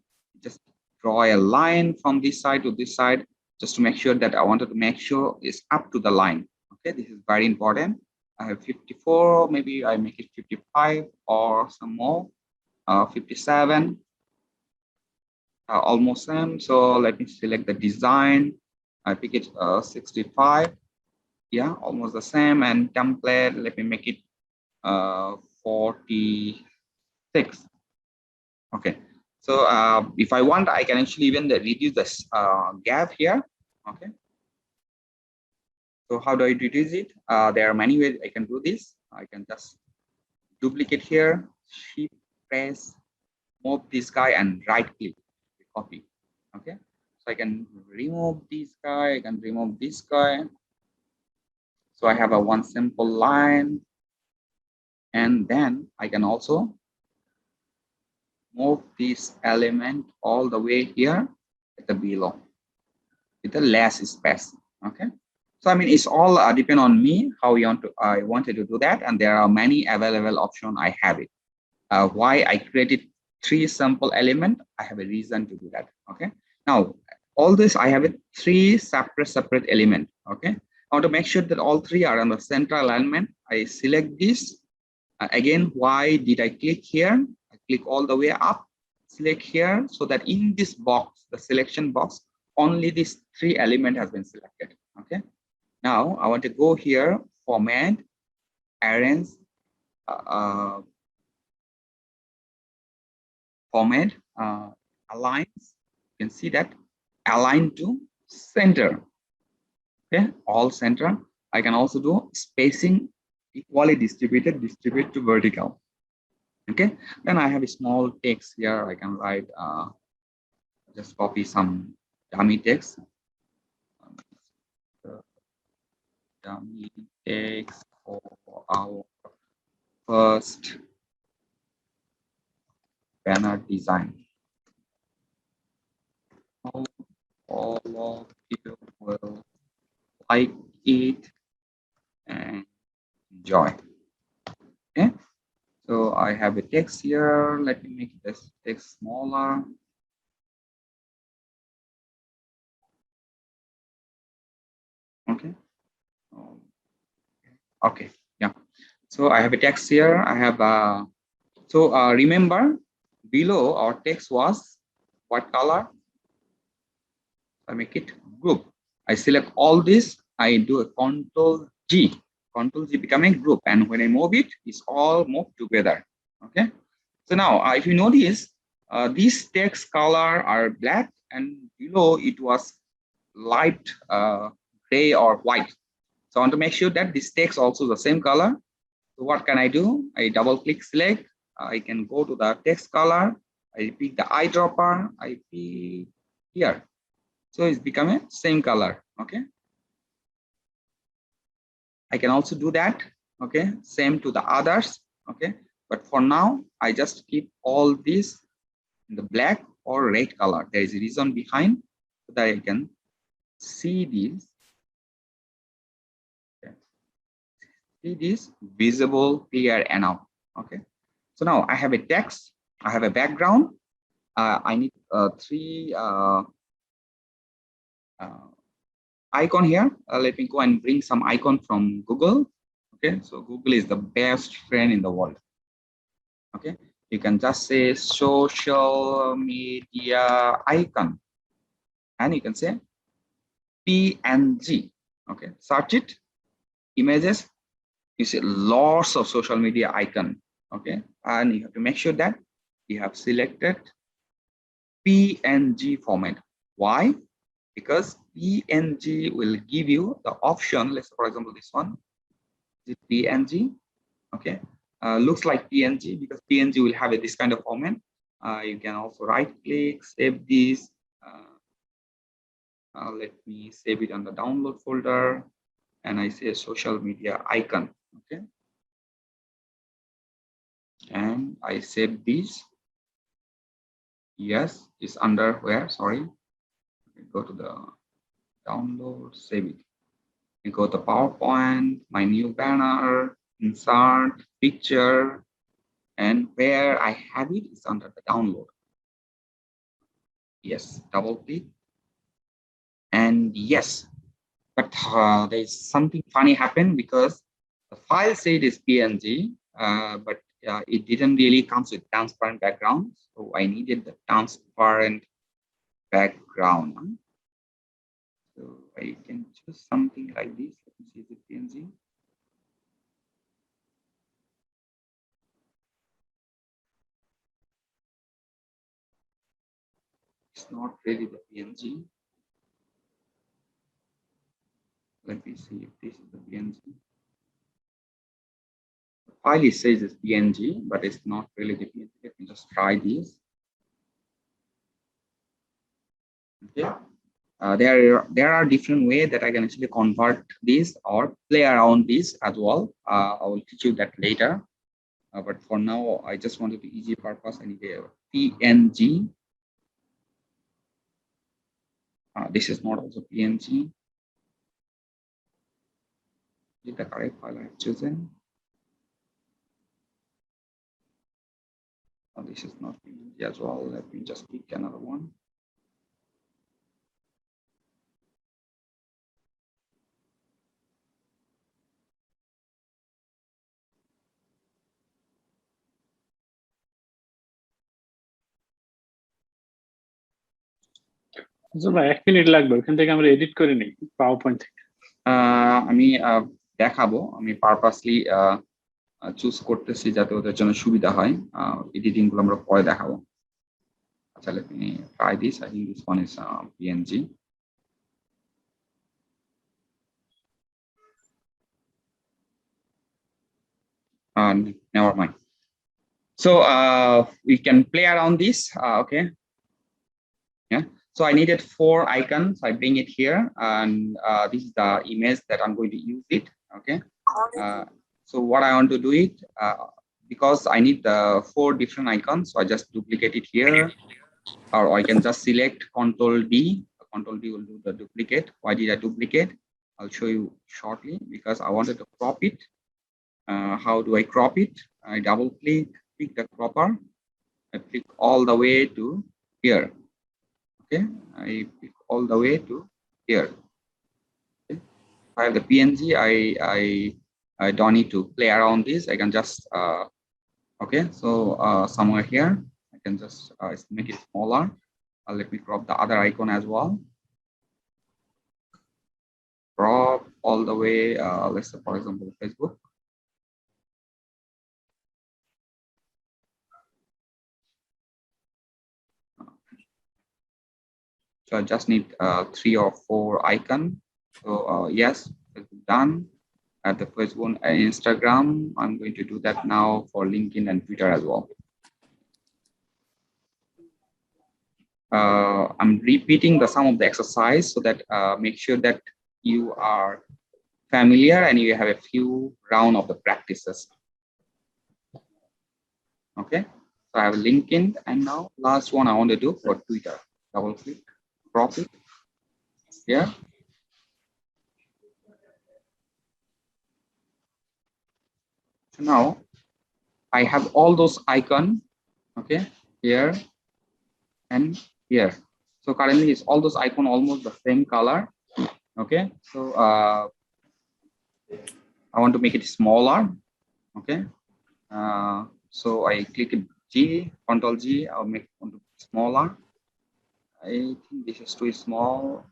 A: Just draw a line from this side to this side, just to make sure that I wanted to make sure it's up to the line. Okay, this is very important. I have 54, maybe I make it 55 or some more, 57, almost same. So let me select the design. I pick it 65. Yeah, almost the same. And template, let me make it 46. Okay, so if I want, I can actually even reduce this gap here. Okay, so how do I reduce it? There are many ways I can do this. I can just duplicate here, shift press, move this guy, and right click, copy. Okay, so I can remove this guy, I can remove this guy. So I have a one simple line, and then I can also move this element all the way here at the below with the less space. Okay, so I mean, it's all depend on me how you want to. I wanted to do that, and there are many available options. I have it. Why I created 3 sample element? I have a reason to do that. Okay, now all this I have it 3 separate element. Okay, I want to make sure that all 3 are on the central element. I select this. Again, why did I click here? I click all the way up, select here, so that in this box, the selection box, only this 3 element has been selected. Okay, now I want to go here, format, arrange, format, aligns. You can see that align to center. Okay, all center. I can also do spacing equally distributed, distribute to vertical. Okay, then I have a small text here. I can write, just copy some dummy text. Dummy text for our first banner design. All of you will like it and enjoy. Okay, so I have a text here. Let me make this text smaller. Okay. Okay. Yeah. So I have a text here. I have remember below our text was what color? I make it group. I select all this. I do a Control G. Control G becoming group, and when I move it, it's all moved together. Okay. So now, if you notice, these text color are black, and below it was light gray or white. So I want to make sure that this text also the same color. So what can I do? I double click select. I can go to the text color. I pick the eyedropper. I pick here. So it's become a same color. Okay. I can also do that. Okay. Same to the others. Okay. But for now, I just keep all this in the black or red color. There is a reason behind so that I can see this. Okay. See this visible, clear enough. Okay. So now I have a text. I have a background. I need 3 icon here. Let me go and bring some icon from Google. Okay, so Google is the best friend in the world. Okay, you can just say social media icon, and you can say PNG. Okay, search it, images. You see lots of social media icon. Okay, and you have to make sure that you have selected PNG format. Why? because PNG will give you the option. Let's for example this one. Is it PNG? Okay, looks like PNG because PNG will have this kind of format. You can also right click, save this. Let me save it on the download folder, and I say social media icon. Okay, and I save this. Yes, it's under where? Sorry, go to the download, save it. You go to PowerPoint, my new banner, insert, picture, and where I have it is under the download. Yes, double click. And yes, but there's something funny happened because the file said is PNG, but it didn't really comes with transparent background. So I needed the transparent background. So I can choose something like this. Let me see the PNG. It's not really the PNG. Let me see if this is the PNG. The file it says it's PNG, but it's not really the PNG. Let me just try this. Okay. There are different ways that I can actually convert this or play around this as well. I will teach you that later. But for now, I just wanted to easy purpose. I need a PNG. This is not also PNG. Is the correct file I have chosen? Oh, this is not PNG as well. Let me just pick another one.
B: So ভাই 1 minute লাগবে, ওখান থেকে আমরা edit করে নিই PowerPoint থেকে।
A: আমি দেখাবো, আমি পারপাসলি চুজ করতেছি যাতে ওদের জন্য সুবিধা হয়। এডিটিং গুলো আমরা পরে দেখাবো। আচ্ছা, let me try this. I think this one is PNG. Never mind. So we can play around this. Okay. Yeah. So I needed 4 icons. I bring it here, and this is the image that I'm going to use it. Okay. So what I want to do it because I need the 4 different icons. So I just duplicate it here, or I can just select Control D. Control D will do the duplicate. Why did I duplicate? I'll show you shortly because I wanted to crop it. How do I crop it? I double click, pick the cropper. I click all the way to here. Okay, I pick all the way to here. Okay. If I have the PNG, I don't need to play around this. I can just okay. So somewhere here, I can just make it smaller. Let me crop the other icon as well. Crop all the way. Let's say, for example, Facebook. So I just need 3 or 4 icons. So yes, it's done. At the first one, Instagram. I'm going to do that now for LinkedIn and Twitter as well. I'm repeating some of the exercise so that make sure that you are familiar and you have a few round of the practices. Okay, so I have LinkedIn, and now last one I want to do for Twitter. Double click, crop it here. So now I have all those icons, okay, here and here. So currently it's all those icons almost the same color. Okay, so I want to make it smaller. Okay, so I click G, Control G. I'll make it smaller. I think this is too small.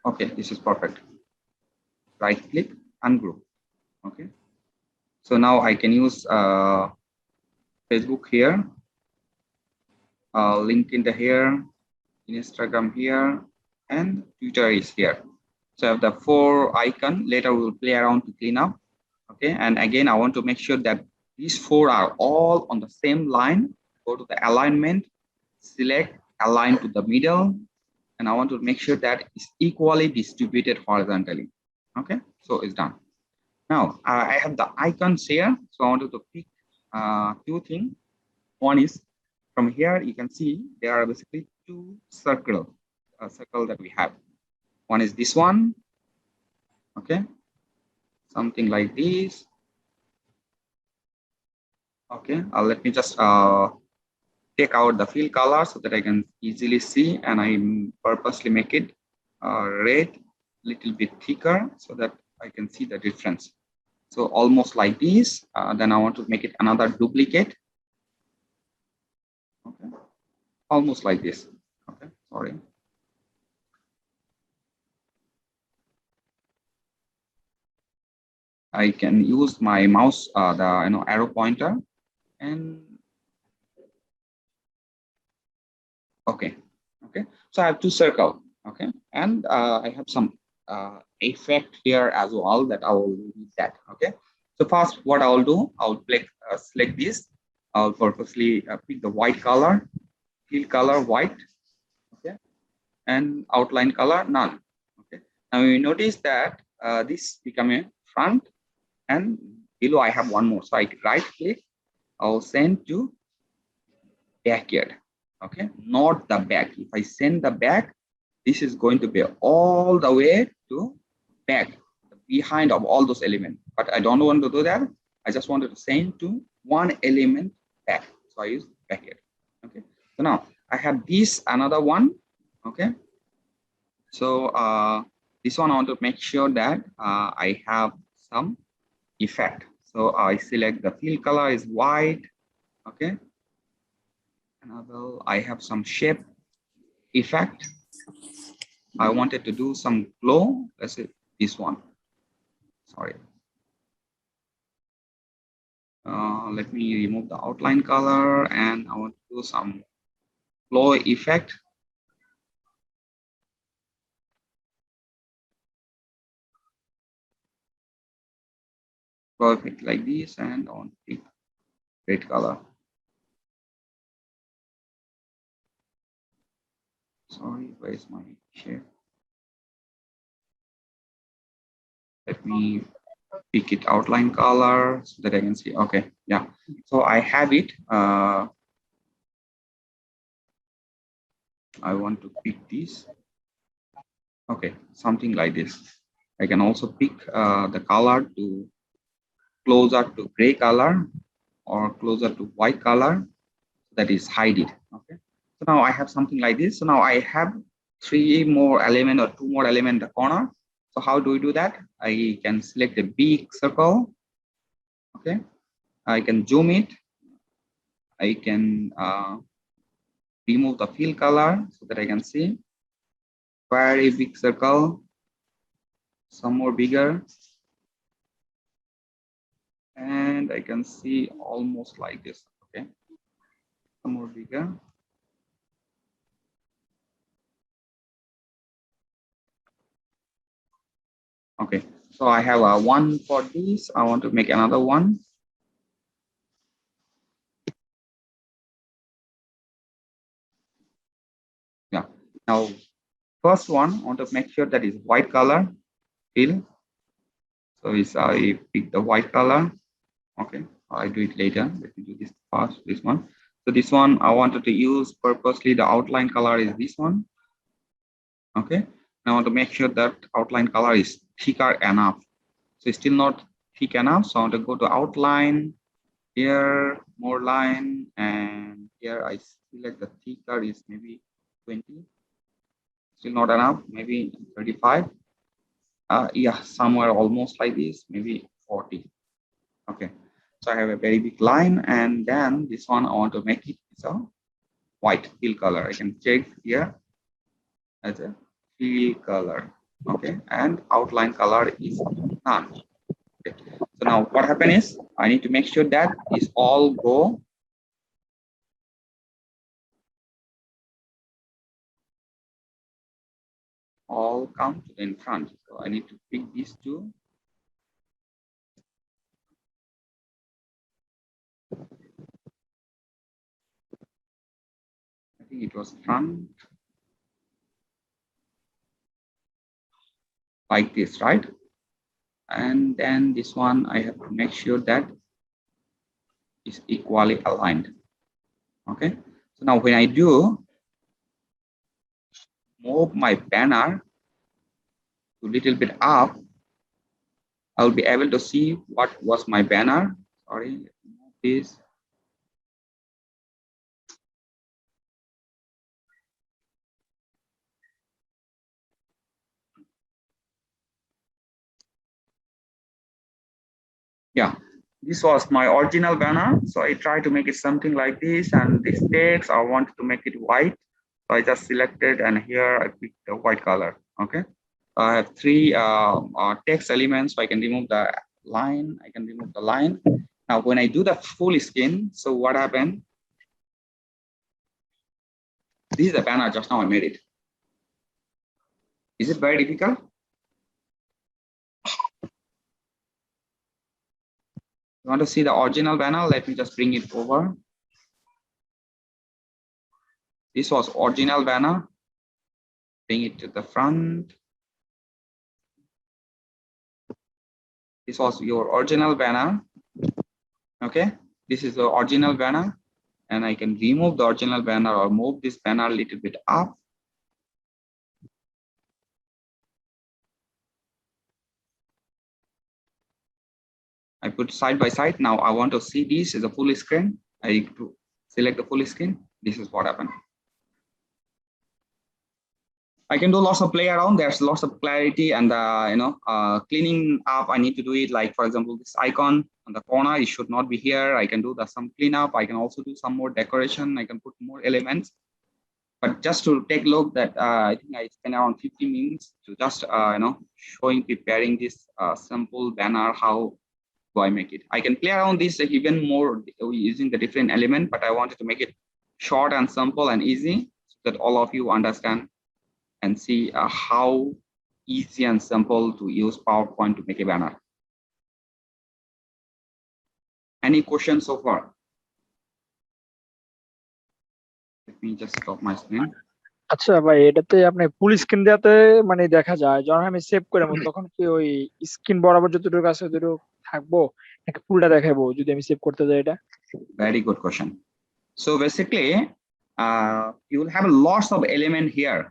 A: Okay, this is perfect. Right click, ungroup. Okay, so now I can use Facebook here, LinkedIn here, Instagram here, and Twitter is here. So I have the 4 icon. Later we will play around to clean up. Okay, and again, I want to make sure that these 4 are all on the same line. Go to the alignment, select align to the middle, and I want to make sure that it's equally distributed horizontally. Okay, so it's done. Now I have the icons here, so I wanted to pick 2 things. One is from here you can see there are basically 2 circles that we have. One is this one, okay, something like this. Okay, let me just take out the fill color so that I can easily see, and I purposely make it red, little bit thicker so that I can see the difference. So almost like this. Then I want to make it another duplicate. Okay, almost like this. Okay, sorry. I can use my mouse, the arrow pointer, and okay. So I have 2 circles. Okay, and I have some effect here as well that I will use that. Okay, so first what I will do, I will select this. I'll purposely pick the white color, fill color white. Okay, and outline color none. Okay, now you notice that this become a front, and below I have one more. So I right click, I'll send to backyard. Okay, not the back. If I send the back, this is going to be all the way to back, behind of all those elements. But I don't want to do that. I just wanted to send to one element back. So I use backyard. Okay, so now I have this another one. Okay, so this one I want to make sure that I have some effect. So I select the fill color is white. Okay, I have some shape effect. I wanted to do some glow. Let's say this one. Sorry. Let me remove the outline color, and I want to do some glow effect. Glow effect like this, and I want to pick red color. Sorry, where is my shape? Let me pick it outline color so that I can see. Okay, yeah. So I have it. I want to pick this. Okay, something like this. I can also pick the color to closer to gray color or closer to white color. That is hide it. Okay. So now I have something like this. So now I have 3 more element or 2 more element in the corner. So how do we do that? I can select a big circle. Okay. I can zoom it. I can remove the fill color so that I can see. Very big circle. Some more bigger. And I can see almost like this. Okay. Some more bigger. Okay, so I have a one for this. I want to make another one. Yeah. Now, first one, I want to make sure that is white color fill. So is I pick the white color. Okay, I do it later. Let me do this first. This one. So this one I wanted to use purposely. The outline color is this one. Okay. Now I want to make sure that outline color is thicker enough. So it's still not thick enough. So I want to go to outline. Here, more line, and here I select the thicker is maybe 20. Still not enough, maybe 35. Yeah, somewhere almost like this, maybe 40. Okay, so I have a very big line, and then this one I want to make it a white fill color. I can check here as a fill color. Okay, and outline color is none. Okay. So now what happened is I need to make sure that is all go all come to the in front. So I need to pick these two. I think it was front. Like this, right? And then this one, I have to make sure that is equally aligned. Okay. So now when I do move my banner to a little bit up, I'll be able to see what was my banner. Sorry, let me move this. Yeah, this was my original banner. So I tried to make it something like this, and this text I wanted to make it white. So I just selected, and here I picked the white color. Okay. I have three text elements. So I can remove the line. I can remove the line. Now, when I do the full screen, so what happened? This is the banner. Just now I made it. Is it very difficult? You want to see the original banner? Let me just bring it over. This was original banner. Bring it to the front. This was your original banner. Okay, this is the original banner, and I can remove the original banner or move this banner a little bit up. I put side by side. Now I want to see this as a full screen. I select the full screen. This is what happened. I can do lots of play around. There's lots of clarity and cleaning up. I need to do it, like for example, this icon on the corner, it should not be here. I can do some cleanup. I can also do some more decoration. I can put more elements. But just to take a look, that I think I spent around 50 minutes to just preparing this simple banner. How do I make it? I can play around this even more using the different element, but I wanted to make it short and simple and easy so that all of you understand and see how easy and simple to use PowerPoint to make a banner. Any questions so far? Let me just stop my screen.
E: আচ্ছা ভাই, এটাতে আপনি full screen দেওয়াতে মানে দেখা যায় যখন আমি সেভ করে তখন কি ওই স্ক্রিন বরাবর যতটুকু আছে ততটুকু থাকবো নাকি ফুলটা দেখাবো যদি আমি সেভ করতে যাই? এটা
A: very good question. So basically you will have lots of element here.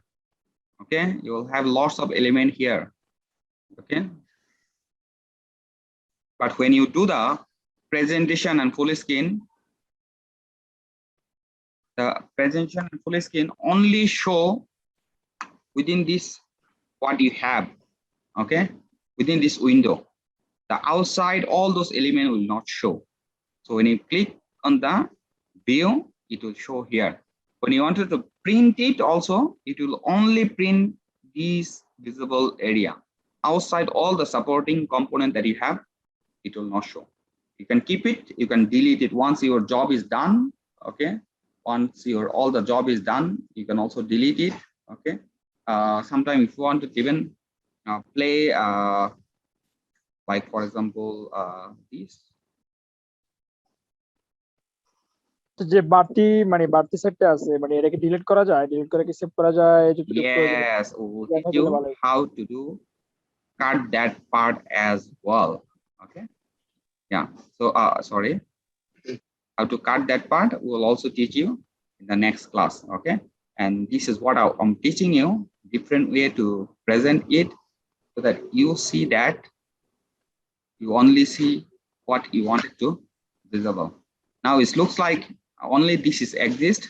A: Okay, you will have lots of element here. Okay, but when you do the presentation and full screen, the presentation and full screen only show within this what you have. Okay, within this window, the outside, all those elements will not show. So when you click on the view, it will show here. When you wanted to print it also, it will only print this visible area. Outside all the supporting component that you have, it will not show. You can keep it, you can delete it once your job is done. Okay, once all the job is done, you can also delete it. Okay, sometimes if you want to even play like for example this,
E: যে বাড়তি সেটটা আছে এটাকে delete করা যায়, delete করে কি save করা যায়?
A: yes, we'll teach you how to do cut that part as well. Okay, yeah, so sorry, how to cut that part we'll also teach you in the next class. Okay, and this is what I'm teaching you, different way to present it so that you see that you only see what you wanted to visible. Now it looks like only this is exist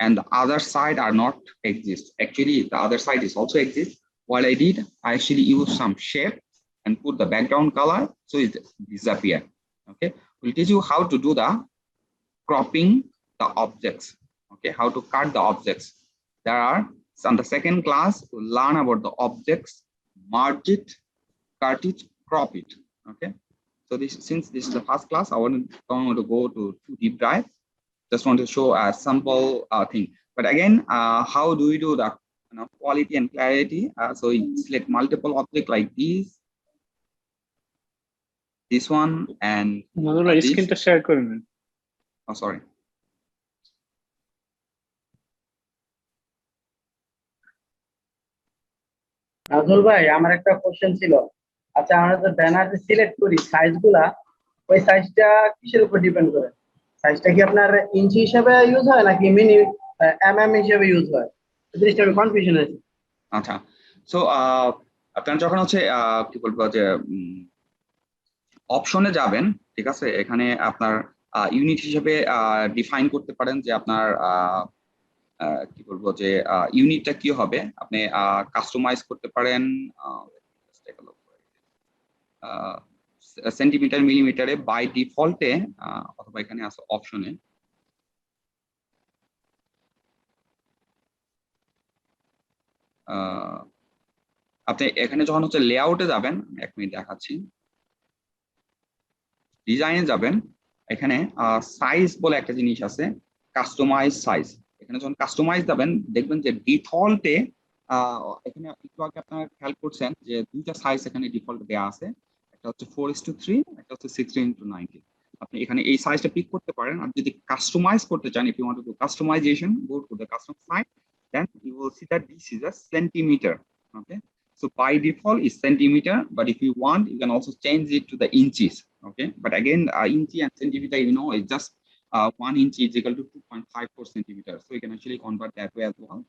A: and the other side are not exist. Actually the other side is also exist. What I did, I actually used some shape and put the background color so it disappear. Okay, we'll teach you how to do the cropping the objects. Okay, how to cut the objects. There are on the second class we'll learn about the objects, merge it, cut it, crop it. Okay, so since this is the first class, I don't want to go to too deep dive. Just want to show a simple thing. But again, how do we do the quality and clarity. So you select multiple objects like these, this one, and this.
B: স্ক্রিনটা share করে নিন।
A: Oh, sorry.
F: Nazmul ভাই, আমার একটা question ছিল। আচ্ছা, আমরা তো ব্যানার যে সিলেক্ট করি সাইজগুলা, ওই সাইজটা কিসের উপর ডিপেন্ড করে? সাইজটা কি আপনার ইঞ্চি হিসেবে ইউজ হয় নাকি মিনি হিসেবে ইউজ হয়? এই জিনিসটা আমি কনফিউশন আছি।
A: আচ্ছা, সো আপনারা যখন হচ্ছে কি বলবো যে অপশনে যাবেন, ঠিক আছে, এখানে আপনার ইউনিট হিসেবে ডিফাইন করতে পারেন যে আপনার কি বলবো যে ইউনিটটা কি হবে। আপনি কাস্টমাইজ করতে পারেন সেন্টিমিটার, মিলিমিটারে বাই ডিফল্টে, অথবা এখানে আছে অপশনে। আপনি এখানে যখন হচ্ছে লেআউটে যাবেন, 1 মিনিট দেখাচ্ছি, ডিজাইনে যাবেন, এখানে সাইজ বলে একটা জিনিস আছে, কাস্টমাইজ সাইজ। এখানে যখন কাস্টমাইজ যাবেন দেখবেন যে ডিফল্টে এখানে একটু আগে আপনারা খেয়াল করছেন যে দুইটা সাইজ এখানে ডিফল্ট দেওয়া আছে, একটা হচ্ছে 4:3, একটা হচ্ছে 16:19। আপনি এখানে এই সাইজটা পিক করতে পারেন। আর যদি কাস্টমাইজ করতে চান, if you want to do customization, go to the custom site, then you will see that this is a centimeter. Okay, so by default is centimeter, but if you want, you can also change it to the inches. Okay, but again, inch and centimeter, you know, it's just 1 inch is equal to 2.54 centimeters. So you can actually convert that way as well,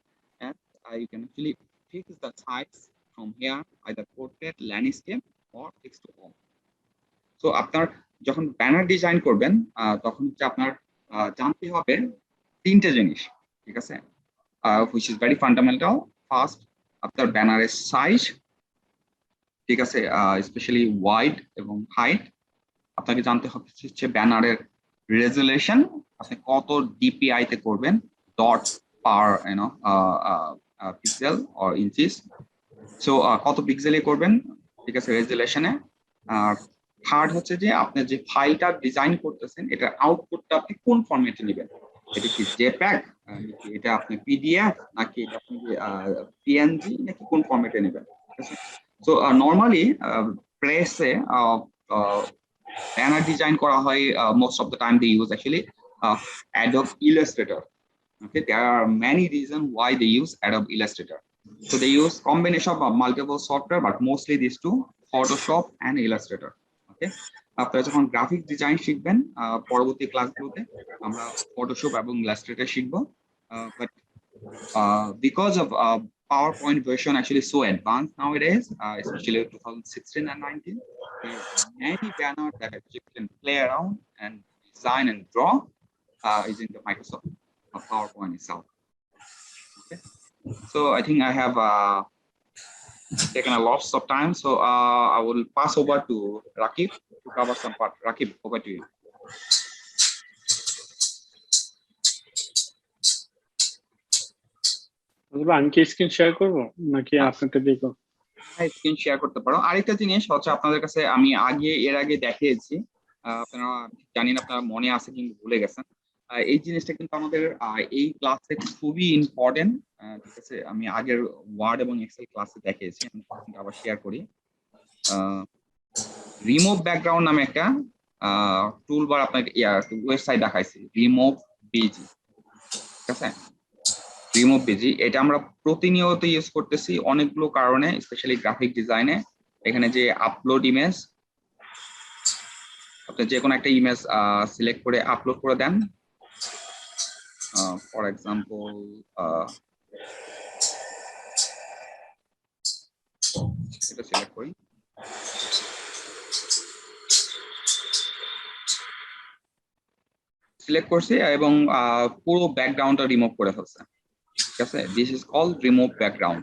A: and you can actually fix the size from here, either portrait, landscape, or text to all. So আপনার যখন banner design করবেন, তখন হচ্ছে আপনার জানতে হবে 3টে জিনিস, ঠিক আছে, which is very fundamental. First, আপনার ব্যানারের সাইজ, ঠিক আছে, স্পেশালি ওয়াইড এবং হাইট। আপনাকে জানতে হবে হচ্ছে ব্যানারের রেজুলেশন, আপনি কত ডিপিআই তে করবেন, dot per pixel or inches. So কত পিক্সেলে করবেন, ঠিক আছে, রেজুলেশনে। আর থার্ড হচ্ছে যে আপনি যে ফাইলটা ডিজাইন করতেছেন, এটা আউটপুটটা আপনি কোন ফরম্যাটে নেবেন, এটা কি জেপ্যাগ, নাকি এটা আপনি পিডিএফ, নাকি এটা আপনি পিএনজি, নাকি কোন ফরম্যাটে নেবেন, ঠিক আছে। সো নর্মালি প্রেসে banner design করা হয়, most of the time they use actually Adobe Illustrator. Okay, there are many reasons why they use Adobe Illustrator. So they use combination of multiple software, but mostly these two, Photoshop and Illustrator. Okay, আপনারা যখন graphic design শিখবেন পরবর্তী ক্লাসগুলোতে আমরা Photoshop এবং Illustrator শিখব, but because of PowerPoint version actually so advanced nowadays, especially 2016 and 19, there are many banners that actually can play around and design and draw using the Microsoft PowerPoint itself. Okay, so I think I have taken a lot of time, so I will pass over to Rakib to cover some part. Rakib, over to you.
B: আমি কি screen share করব নাকি আপনাকে দেখো?
A: হ্যাঁ, screen share করতে পারো। আরেকটা জিনিস হচ্ছে আপনাদের কাছে আমি এর আগে দেখিয়েছি, আপনারা জানি না আপনারা মনে আছে কিন্তু ভুলে গেছেন, এই জিনিসটা কিন্তু আমাদের এই ক্লাসে খুবই ইম্পর্টেন্ট, ঠিক আছে। আমি আগের ওয়ার্ড এবং এক্সেল ক্লাসে দেখিয়েছি, আমি আবার শেয়ার করি। রিমুভ ব্যাকগ্রাউন্ড নামে একটা টুলবার আপনাকে ওয়েবসাইট দেখাইছি, রিমুভ বিজি, ঠিক আছে। রিমুভ বিজি এটা আমরা প্রতিনিয়ত ইউজ করতেছি অনেকগুলো কারণে, স্পেশালি গ্রাফিক ডিজাইনে। এখানে যে আপলোড ইমেজ, আপনি যে কোনো একটা ইমেজ সিলেক্ট করে আপলোড করে দেন, ফর এক্সাম্পল এটা সিলেক্ট করি, সিলেক্ট করছি এবং পুরো ব্যাকগ্রাউন্ডটা রিমুভ করে ফেলছে, ঠিক আছে। This is called remove background.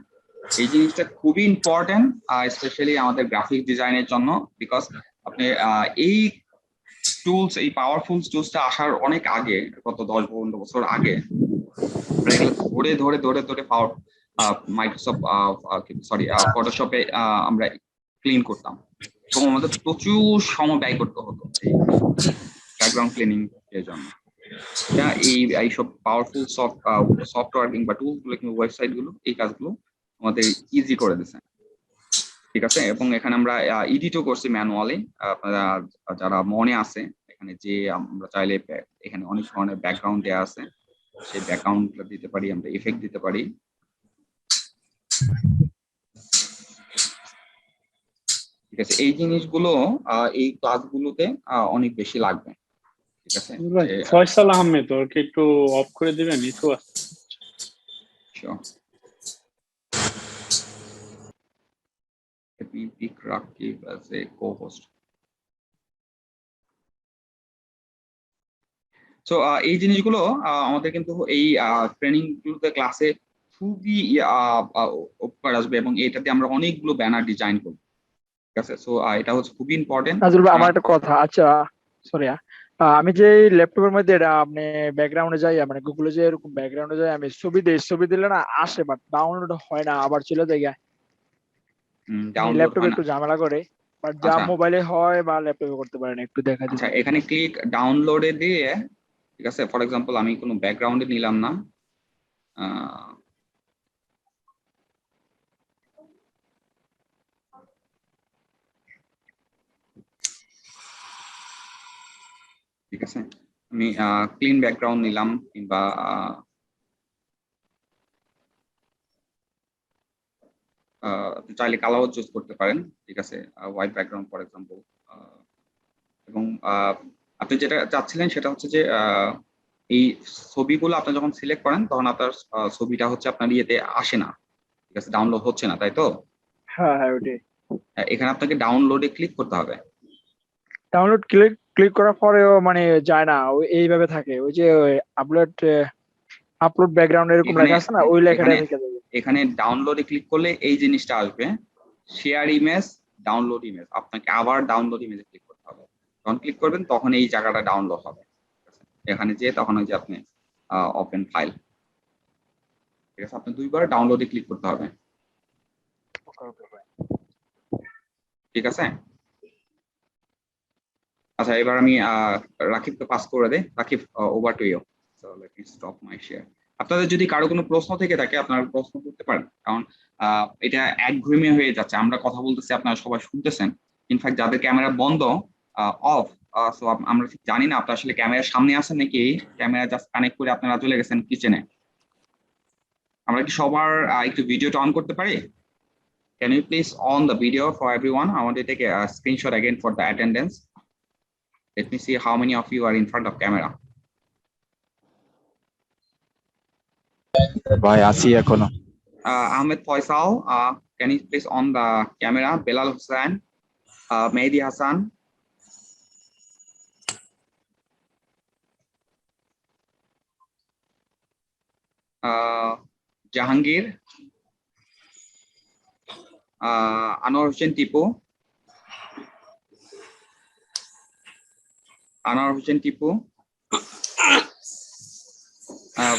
A: এই জিনিসটা খুবই ইম্পর্টেন্ট, স্পেশালি আমাদের গ্রাফিক ডিজাইনের জন্য, বিকজ আপনি এই টুলস, এই পাওয়ারফুল টুলসটা আসার অনেক আগে, গত 10-12 বছর আগে ধরে ধরে ধরে ধরে মাইক্রোসফট ফটোশপে আমরা ক্লিন করতাম এবং আমাদের প্রচুর সময় ব্যয় করতে হতো এই ব্যাকগ্রাউন্ড ক্লিনিং এর জন্য। এই সব পাওয়ারফুল সফটওয়্যার কিংবা টুলস গুলো কিংবা ওয়েবসাইট গুলো এই কাজগুলো আমাদের ইজি করে দিচ্ছে, ঠিক আছে। এবং এখানে আমরা এডিটও করছি ম্যানুয়ালি। আপনারা যারা মনে আছে এখানে যে আমরা চাইলে এখানে অনেক ধরনের ব্যাকগ্রাউন্ড দেওয়া আছে, সেই ব্যাকগ্রাউন্ডটা দিতে পারি, আমরা ইফেক্ট দিতে পারি। ঠিক আছে, এই জিনিসগুলো এই ক্লাসগুলোতে অনেক বেশি লাগবে, ঠিক আছে।
B: ফয়সাল আহমেদ ওকে একটু অফ করে দিবেন, ইস্যু আছে।
A: Sure. Let me pick Rakib as a co-host. So এই জিনিসগুলো আমাদের কিন্তু এই ট্রেনিং গুলোতে ক্লাসে খুবই উপকার আসবে, এবং এটাতে আমরা অনেকগুলো ব্যানার ডিজাইন করব, ঠিক আছে। সো এটা হচ্ছে খুবই ইম্পর্টেন্ট।
E: নাজরুল ভাই, আমার একটা কথা, আচ্ছা সরি, আমি যে ল্যাপটপের মধ্যে এটা আপনি ব্যাকগ্রাউন্ডে যাই, মানে গুগলে যে এরকম ব্যাকগ্রাউন্ডে যাই, আমি ছবি দিলে না আসে, বাট ডাউনলোড হয় না, আবার চলে যায়।
A: ডাউনলোড
E: ল্যাপটপে
A: হয় না।
E: একটু ঝামেলা করে, বাট যা
A: আচ্ছা
E: মোবাইলে হয় বা ল্যাপটপে করতে পারেন, একটু দেখা
A: আচ্ছা,
E: দিবেন।
A: এখানে ক্লিক ডাউনলোডে দিয়ে, ঠিক আছে। ফর এক্সাম্পল আমি কোনো ব্যাকগ্রাউন্ডে নিলাম না, ঠিক আছে। আমি ক্লিন ব্যাকগ্রাউন্ড নিলাম, কিংবা চাইলে কালারও চুজ করতে পারেন, ঠিক আছে, হোয়াইট ব্যাকগ্রাউন্ড ফর এক্সাম্পল। এবং আপনি যেটা চাচ্ছিলেন সেটা হচ্ছে যে এই ছবিগুলো আপনি যখন সিলেক্ট করেন তখন আপনার ছবিটা হচ্ছে আপনার ইয়েতে আসে না, ঠিক আছে, ডাউনলোড হচ্ছে না, তাই তো?
E: হ্যাঁ হ্যাঁ, ওইটাই।
A: এখানে আপনাকে ডাউনলোডে ক্লিক করতে হবে।
E: ডাউনলোড ক্লিক করার পরেও মানে যায় না, ওই এইভাবে থাকে, ওই যে আপলোড ব্যাকগ্রাউন্ড এরকম লেখা আছে না, ওই লেখাটা থেকে যাবে।
A: এখানে ডাউনলোডে ক্লিক করলে এই জিনিসটা আসবে, শেয়ার ইমেজ, ডাউনলোড ইমেজ। আপনাকে আবার ডাউনলোড ইমেজে ক্লিক করতে হবে। যখন ক্লিক করবেন তখন এই জায়গাটা ডাউনলোড হবে, এখানে যেয়ে তখন ওই যে আপনি ওপেন ফাইল, ঠিক আছে। আপনি দুইবার ডাউনলোডে ক্লিক করতে হবে, ঠিক আছে। আচ্ছা, এবার আমি রাকিবকে পাস করে দেই। Rakib, over to you. So let me stop my share. আপনাদের যদি কারো কোনো প্রশ্ন থেকে থাকে আপনারা প্রশ্ন করতে পারেন, কারণ এটা একঘেয়েমি হয়ে যাচ্ছে। আমরা কথা বলতেছি, আপনারা সবাই শুনতেছেন। ইনফ্যাক্ট যাদের ক্যামেরা বন্ধ অফ, সো আমরা ঠিক জানি না আপনারা আসলে ক্যামেরার সামনে আছেন নাকি ক্যামেরা জাস্ট কানেক্ট করে আপনারা চলে গেছেন কিচেনে। আমরা কি সবার একটু ভিডিওটা অন করতে পারি? Can you please on the video for everyone? I want to take a screenshot again for the attendance. Let me see how many of you are in front of camera.
D: ভাই আছি এখনো।
A: Ahmed Faisal, can you please on the camera? Belal Hussain, Mehdi Hassan, Jahangir, Anwar Hussain Tipu, Anwar Hussain Tipu.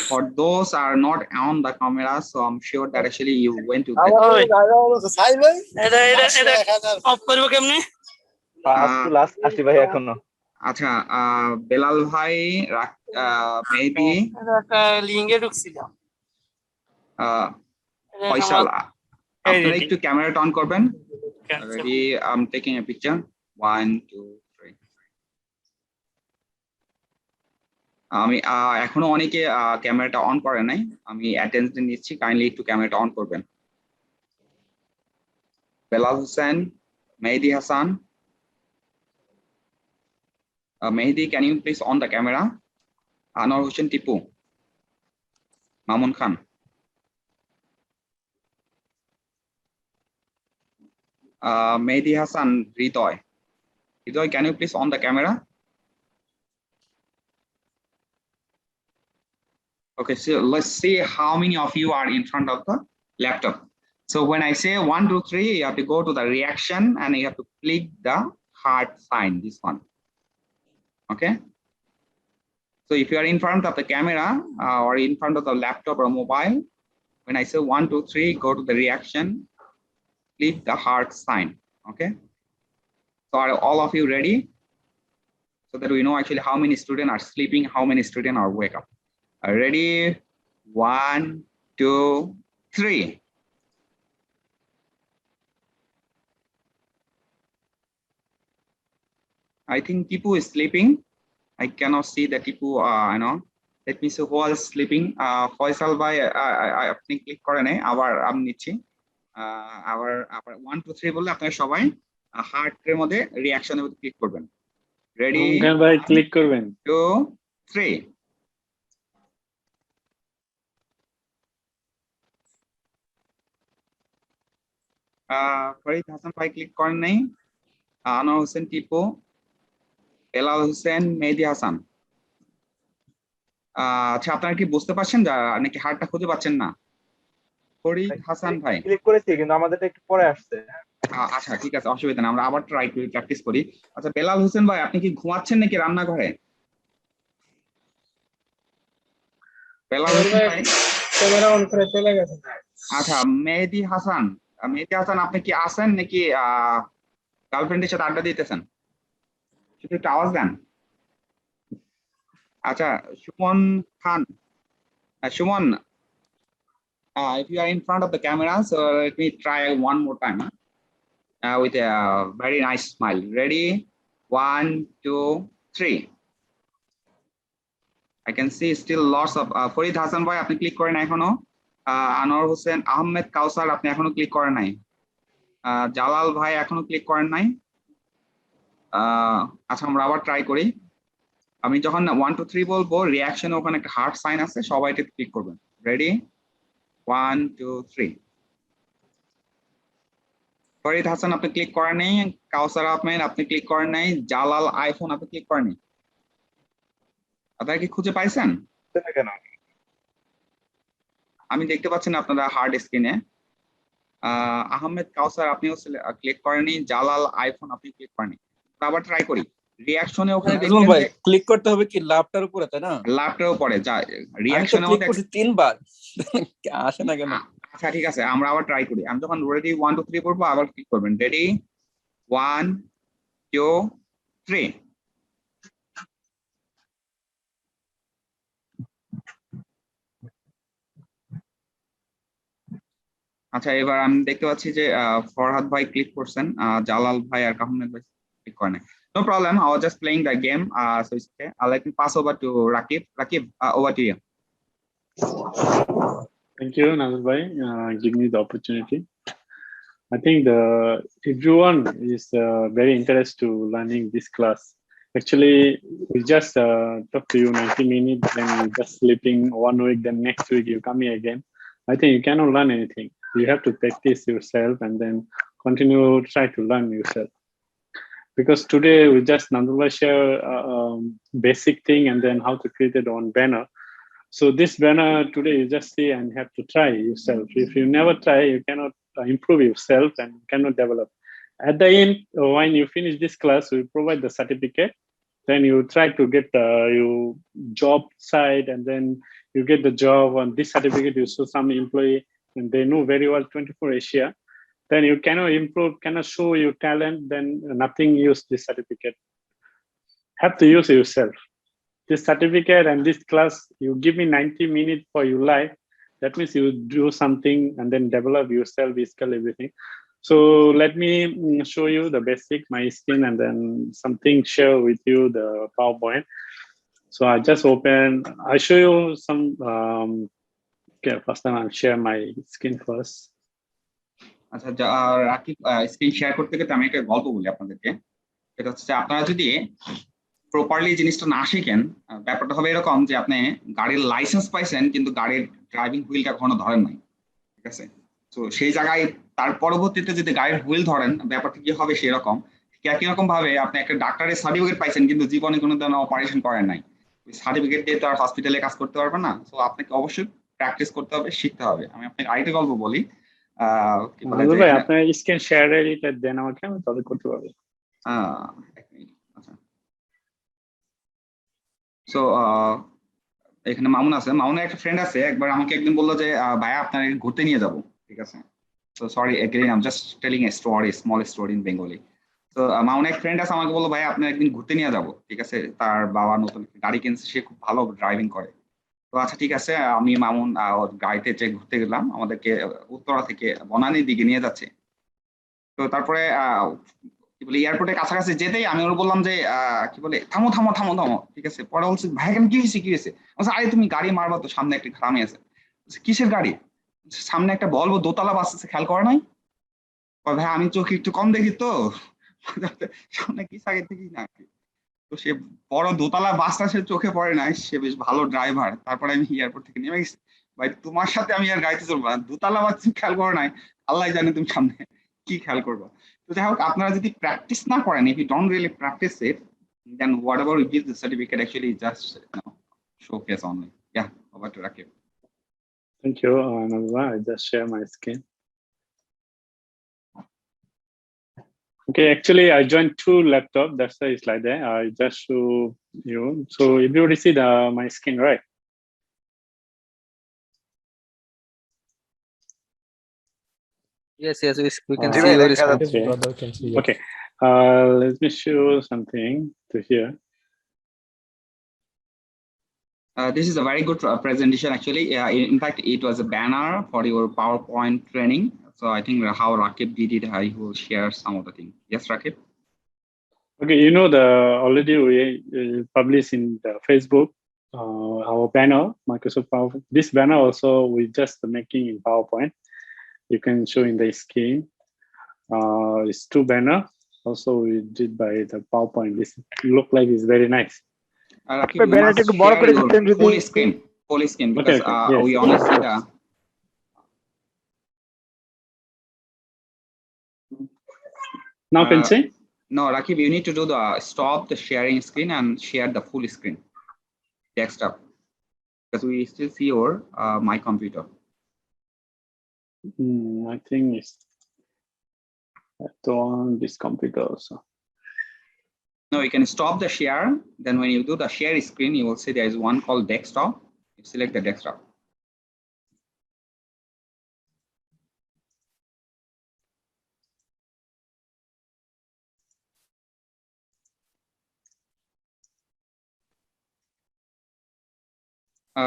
A: For those are not on the camera, so I'm sure that actually you went to get আচ্ছা, বেলাল ভাই, মেহেদি, ফয়সাল, আপনারা একটু ক্যামেরাটা on করবেন। Ready, I am taking a picture. 1 2 3। আমি এখনো অনেকে ক্যামেরাটা অন করে নাই, আমি অ্যাটেন্ডেন্স নিচ্ছি, কাইন্ডলি একটু ক্যামেরাটা অন করবেন। Belal Hossain, Mehedi Hasan, Mehdi, can you please on the camera? Anwar Hussain Tipu, Mamun Khan, Mehdi Hassan, Ridoy, can you please on the camera? Okay, so let's see how many of you are in front of the laptop. So when I say 1 2 3, you have to go to the reaction and you have to click the heart sign, this one. Okay, so if you are in front of the camera or in front of the laptop or mobile, when I say 1 2 3, go to the reaction, click the heart sign. Okay, so are all of you ready? so that we know actually how many students are sleeping, how many students are wake up. Ready? 1, 2, 3. I think Tipu is sleeping. I cannot see that Tipu, let me see who is sleeping. Faisal bhai, আপনি click করে নেই, আবার আমি নিচ্ছি। আবার 1, 2, 3 বললে আপনারা সবাই হার্টের মধ্যে রিঅ্যাকশনের মধ্যে ক্লিক করবেন। রেডি?
B: ভাই ক্লিক করবেন।
A: 2, 3. ফরিদ হাসান ভাই ক্লিক করেন নাই। আনোয়ার হোসেন টিপু, এলাল হোসেন, মেহেদি হাসান। আচ্ছা, আপনারা কি বুঝতে পারছেন নাকি হার্টটা খুঁজে পাচ্ছেন না? ফরিদ হাসান ভাই
G: ক্লিক করেছি কিন্তু আমাদেরটা একটু পরে আসছে।
A: আচ্ছা ঠিক আছে, অসুবিধা না, আমরা আবার ট্রাই করি, প্র্যাকটিস করি। আচ্ছা বেলাল হোসেন ভাই, আপনি কি ঘুমাচ্ছেন নাকি রান্নাঘরে? বেলাল হোসেন ভাই
F: ক্যামেরা অন করে চলে গেছে।
A: আচ্ছা মেহেদি হাসান, আপনি কি আছেন নাকি গার্লফ্রেন্ডের সাথে আড্ডা দিতেছেন? শুধু একটু আওয়াজ দেন। আচ্ছা সুমন খান, Suman, if you are in front of the camera, so let me try one more time with a very nice smile. Ready? 1, 2, 3. I can see still lots of Farid Hasan bhai, আপনি ক্লিক করেন এখনো। আনোয়ার হোসেন, আহমেদ কাউসার, আপনি এখনো click করেন নাই। জালাল ভাই এখনো click করেন নাই। আচ্ছা আমরা আবার ট্রাই করি। আমি যখন 1, 2, 3 বলবো, রিঅ্যাকশনে ওখানে একটা হার্ট সাইন আছে, সবাই এটা ক্লিক করবেন। রেডি? 1, 2, 3. ফরিদ হাসান আপনি ক্লিক করেন নাই। কাউসার আহমেদ আপনি ক্লিক করেন নাই। জালাল আইফোন আপনি ক্লিক করেন নাই। আপনারা কি খুঁজে পাইছেন?
G: কেন
A: আমি দেখতে পাচ্ছেন আপনারা হার্ড স্ক্রিনে। আহমেদ কাউসার আপনিও ক্লিক করেননি। জালাল আইফোন আপনি ক্লিক করেননি। আবার ট্রাই করি। রিঅ্যাকশনে ওখানে দেখবেন
H: ভাই ক্লিক করতে হবে কি লাভটার উপরে, তাই না?
A: লাভটার উপরে যা রিঅ্যাকশনে
H: ক্লিক করছি 3 বার আসে না কেন?
A: আচ্ছা ঠিক আছে, আমরা আবার ট্রাই করি। আমি যখন রেডি 1, 2, 3 বলবো, আবার ক্লিক করবেন। রেডি? 1, 2, 3. আচ্ছা এবার আমি দেখতে পাচ্ছি যে ফরহাদ ভাই ক্লিক করছেন, জালাল ভাই আর কাহমেদ ভাই ক্লিক করেন। No problem, I was just playing the game, so it's okay. Let me pass over to Rakib. Rakib, over to you.
B: Thank you, Nazir bhai, give me the opportunity. I think everyone is very interested to learning this class. Actually, we just talk to you 90 minutes, then you just sleeping 1 week, then next week you come here again. I think you cannot learn anything. You have to practice yourself and then continue, try to learn yourself. Because today we just Nandula share basic thing and then how to create it on banner. So this banner today you just see and have to try yourself. If you never try, you cannot improve yourself and cannot develop. At the end, when you finish this class, we provide the certificate. Then you try to get your job site, and then you get the job on this certificate. You show some employee, and they know very well 24 Asia. Then you cannot improve, cannot show your talent. Then nothing use this certificate. Have to use yourself. This certificate and this class, you give me 90 minutes for your life. That means you do something and then develop yourself, skill, everything. So let me show you the basic, my screen, and then something share with you the PowerPoint. So I just open, I show you some, okay, first time I'll share my screen first.
A: আচ্ছা Rakib, screen share করতে গিয়ে আমি একটা গল্প বলি আপনাদেরকে। এটা হচ্ছে আপনারা যদি প্রপারলি জিনিসটা না শিখেন, ব্যাপারটা হবে এরকম যে আপনি গাড়ির লাইসেন্স পাইছেন কিন্তু গাড়ির ড্রাইভিং হুইলটা কখনো ধরেন নাই, ঠিক আছে? তো সেই জায়গায় তার পরবর্তীতে যদি গাড়ির হুইল ধরেন, ব্যাপারটা কি হবে সেরকম। একই রকম ভাবে আপনি একটা ডাক্তারের সার্টিফিকেট পাইছেন কিন্তু জীবনে কোনো ধরনের অপারেশন করেন নাই, ওই সার্টিফিকেট দিয়ে তো আর হসপিটালে কাজ করতে পারবেন না। তো আপনাকে অবশ্যই প্র্যাকটিস করতে হবে, শিখতে হবে। আমি আপনাকে আরেকটা গল্প বলি।
B: ভাই আপনার স্ক্রিন শেয়ার এটা দেন আমাকে, আমি তবে করতে পারবো।
A: আচ্ছা, সো এখানে মামুন আছে। মামুনের একটা ফ্রেন্ড আছে, একবার আমাকে একদিন বললো যে ভাইয়া আপনার ঘুরতে নিয়ে যাবো, ঠিক আছে? So sorry again, I'm just telling a story, small story in Bengali. তো আমার অনেক ফ্রেন্ড আছে আমাকে বললো ভাই আপনি একদিন ঘুরতে নিয়ে যাবো, ঠিক আছে, তার বাবা নতুন গাড়ি কিনছে, সে খুব ভালো ড্রাইভিং করে। তো আচ্ছা ঠিক আছে, আমি মামুন ওর গাড়িতে যে ঘুরতে গেলাম, আমাদেরকে উত্তরা থেকে বনানীর দিকে নিয়ে যাচ্ছে। তো তারপরে কি বলে এয়ারপোর্টের কাছাকাছি যেতেই আমি ওর বললাম যে কি বলে থামো থামো থামো থামো, ঠিক আছে। পরে বলছে ভাই কেন কি হয়েছে কি হয়েছে, আরে তুমি গাড়ি মারবা তো, সামনে একটা থামে আছে। কিসের গাড়ি? সামনে একটা বলবো দোতলা বাস আছে, খেয়াল করা নাই? ভাই আমি চোখে একটু কম দেখি তো, সামনে কি আগে দেখি না। তো সে বড় দোতলা বাসটা সে চোখে পড়ে নাই, সে বেশ ভালো ড্রাইভার। তারপরে আমি এয়ারপোর্ট থেকে নেমে গেছি। ভাই তোমার সাথে আমি আর গাড়িতে চলবো না, দোতলা বাস তুমি খেয়াল করো নাই, আল্লাহ জানে তুমি সামনে কি খেয়াল করবো। তো যাই হোক, আপনারা যদি প্র্যাকটিস না করেন, if you don't really practice it, then whatever you give the certificate actually just showcase only. Yeah, over to Rakib.
B: Thank you, Nalva. I just share my screen. Okay, actually, I joined two laptops. That's why it's like that. I just show you. So if you already see my screen, right?
D: Yes, we can
B: Uh,
D: see your
G: দেখা
D: screen.
G: যাচ্ছে।
B: Okay.
I: Brother can see you.
B: Okay. Let me show something to here.
A: This is a very good presentation actually. In fact, it was a banner for your PowerPoint training. So I think how Rakib did it, he will share some of the things. Yes, Rakib?
B: Okay, you know already we published in the Facebook our banner, Microsoft PowerPoint. This banner also we just making in PowerPoint. You can show in the screen. It's two banner. Also we did by the PowerPoint. This look like it's very nice.
A: Rakib, you must share your full screen because
B: Okay, yes.
A: we only see the.
B: Now can see?
A: No, Rakib, you need to do the stop the sharing screen and share the full screen desktop because we still see your my computer.
B: I think it's on this computer also.
A: No, you can stop the share. Then when you do the share screen, you will see there is one called desktop. You select the desktop.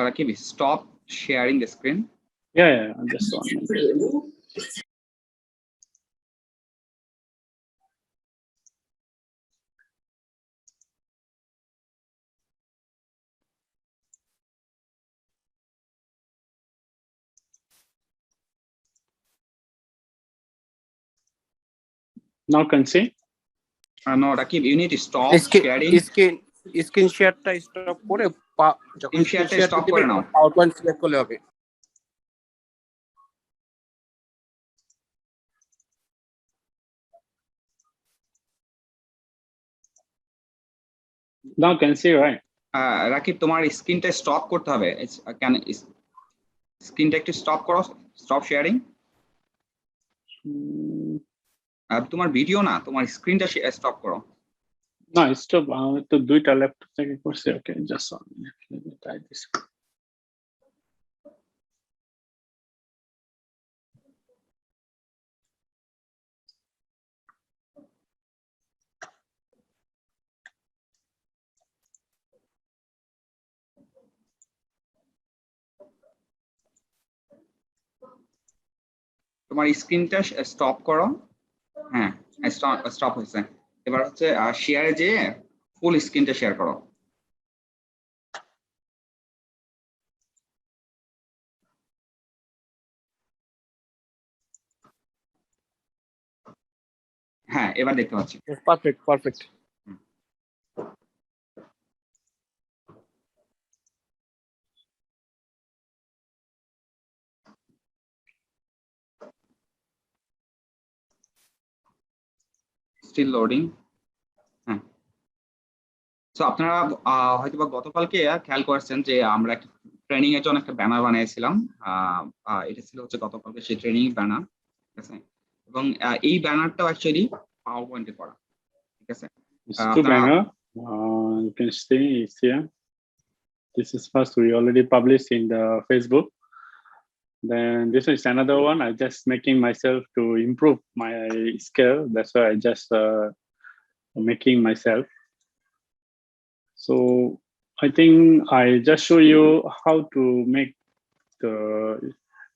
A: Rakib, stop sharing the screen.
B: Yeah, just one minute. Now can see?
A: No, Rakib, you need to stop sharing.
H: Screen শেয়ারটা stop করে যখন
A: screen শেয়ারটা stop করে নাও,
H: PowerPoint select করলে হবে।
B: Now can see, right?
A: Rakib, তোমার স্ক্রিনটা stop করতে হবে। কেন স্ক্রিনটা একটু স্টপ করো, স্টপ শেয়ারিং। তোমার ভিডিও না, তোমার স্ক্রিনটা স্টপ করো।
B: No, stop. তো দুইটা ল্যাপটপ থেকে করছি। Okay, just one minute. Let me try this.
A: তোমার স্ক্রিনটা স্টপ করো। হ্যাঁ, স্টপ হয়েছে। এবার হচ্ছে শেয়ারে যে ফুল স্ক্রিনটা শেয়ার করো। হ্যাঁ, এবার দেখতে পাচ্ছি।
H: পারফেক্ট।
A: Still loading. হ্যাঁ, তো আপনারা হয়তো বা গতকালকে খেয়াল করছেন যে আমরা একটা ট্রেনিং এর জন্য একটা ব্যানার বানিয়েছিলাম। এটা ছিল হচ্ছে গতকালকে সেই ট্রেনিং ব্যানার, ঠিক আছে। এবং এই ব্যানারটাও অ্যাকচুয়ালি পাওয়ার পয়েন্টে করা, ঠিক আছে।
B: It's two banner. You can see it's here. This is first we already published in the Facebook. Then this is another one. I just making myself to improve my skill. That's why I just making myself. So I think I just show you how to make the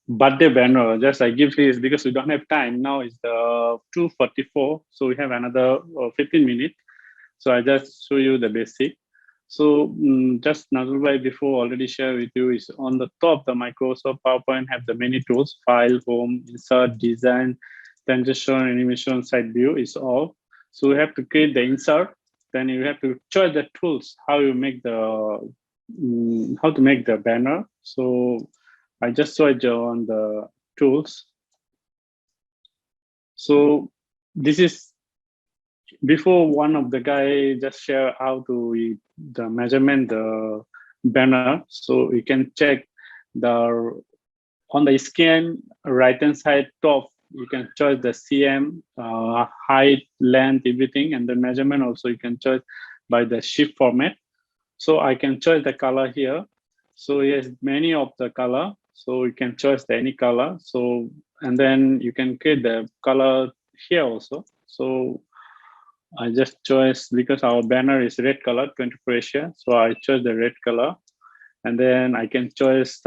B: birthday banner. Just I give this because we don't have time. Now it's the 2:44, so we have another 15 minutes. So I just show you the basic. So just Nazulbhai before already share with you is on the top, the Microsoft PowerPoint have the many tools: file, home, insert, design, transition, animation, side view is all. So we have to create the insert. Then you have to choose the tools, how you make the how to make the banner. So I just saw it on the tools. So this is before one of the guy just share how to the measurement the banner. So you can check the on the scan right hand side top. You can choose the cm, height, length, everything, and the measurement also you can choose by the shift format. So I can choose the color here. So yes, many of the color. So you can choose any color. So and then you can create the color here also. So I just chose because our banner is red color 24 Asia. So I chose the red color, and then I can choose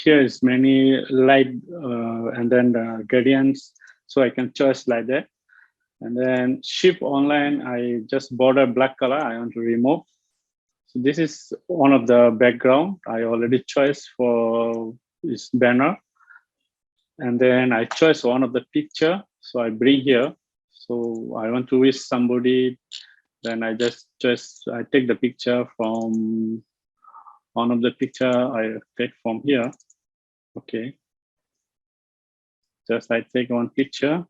B: here is many light and then the gradients. So I can choose like that. And then ship online, I just border black color. I want to remove. So this is one of the background I already chose for this banner. And then I choose one of the picture. So I bring here. So I want to wish somebody. Then I just I take the picture from one of the picture I take from here. Okay. Just I take one picture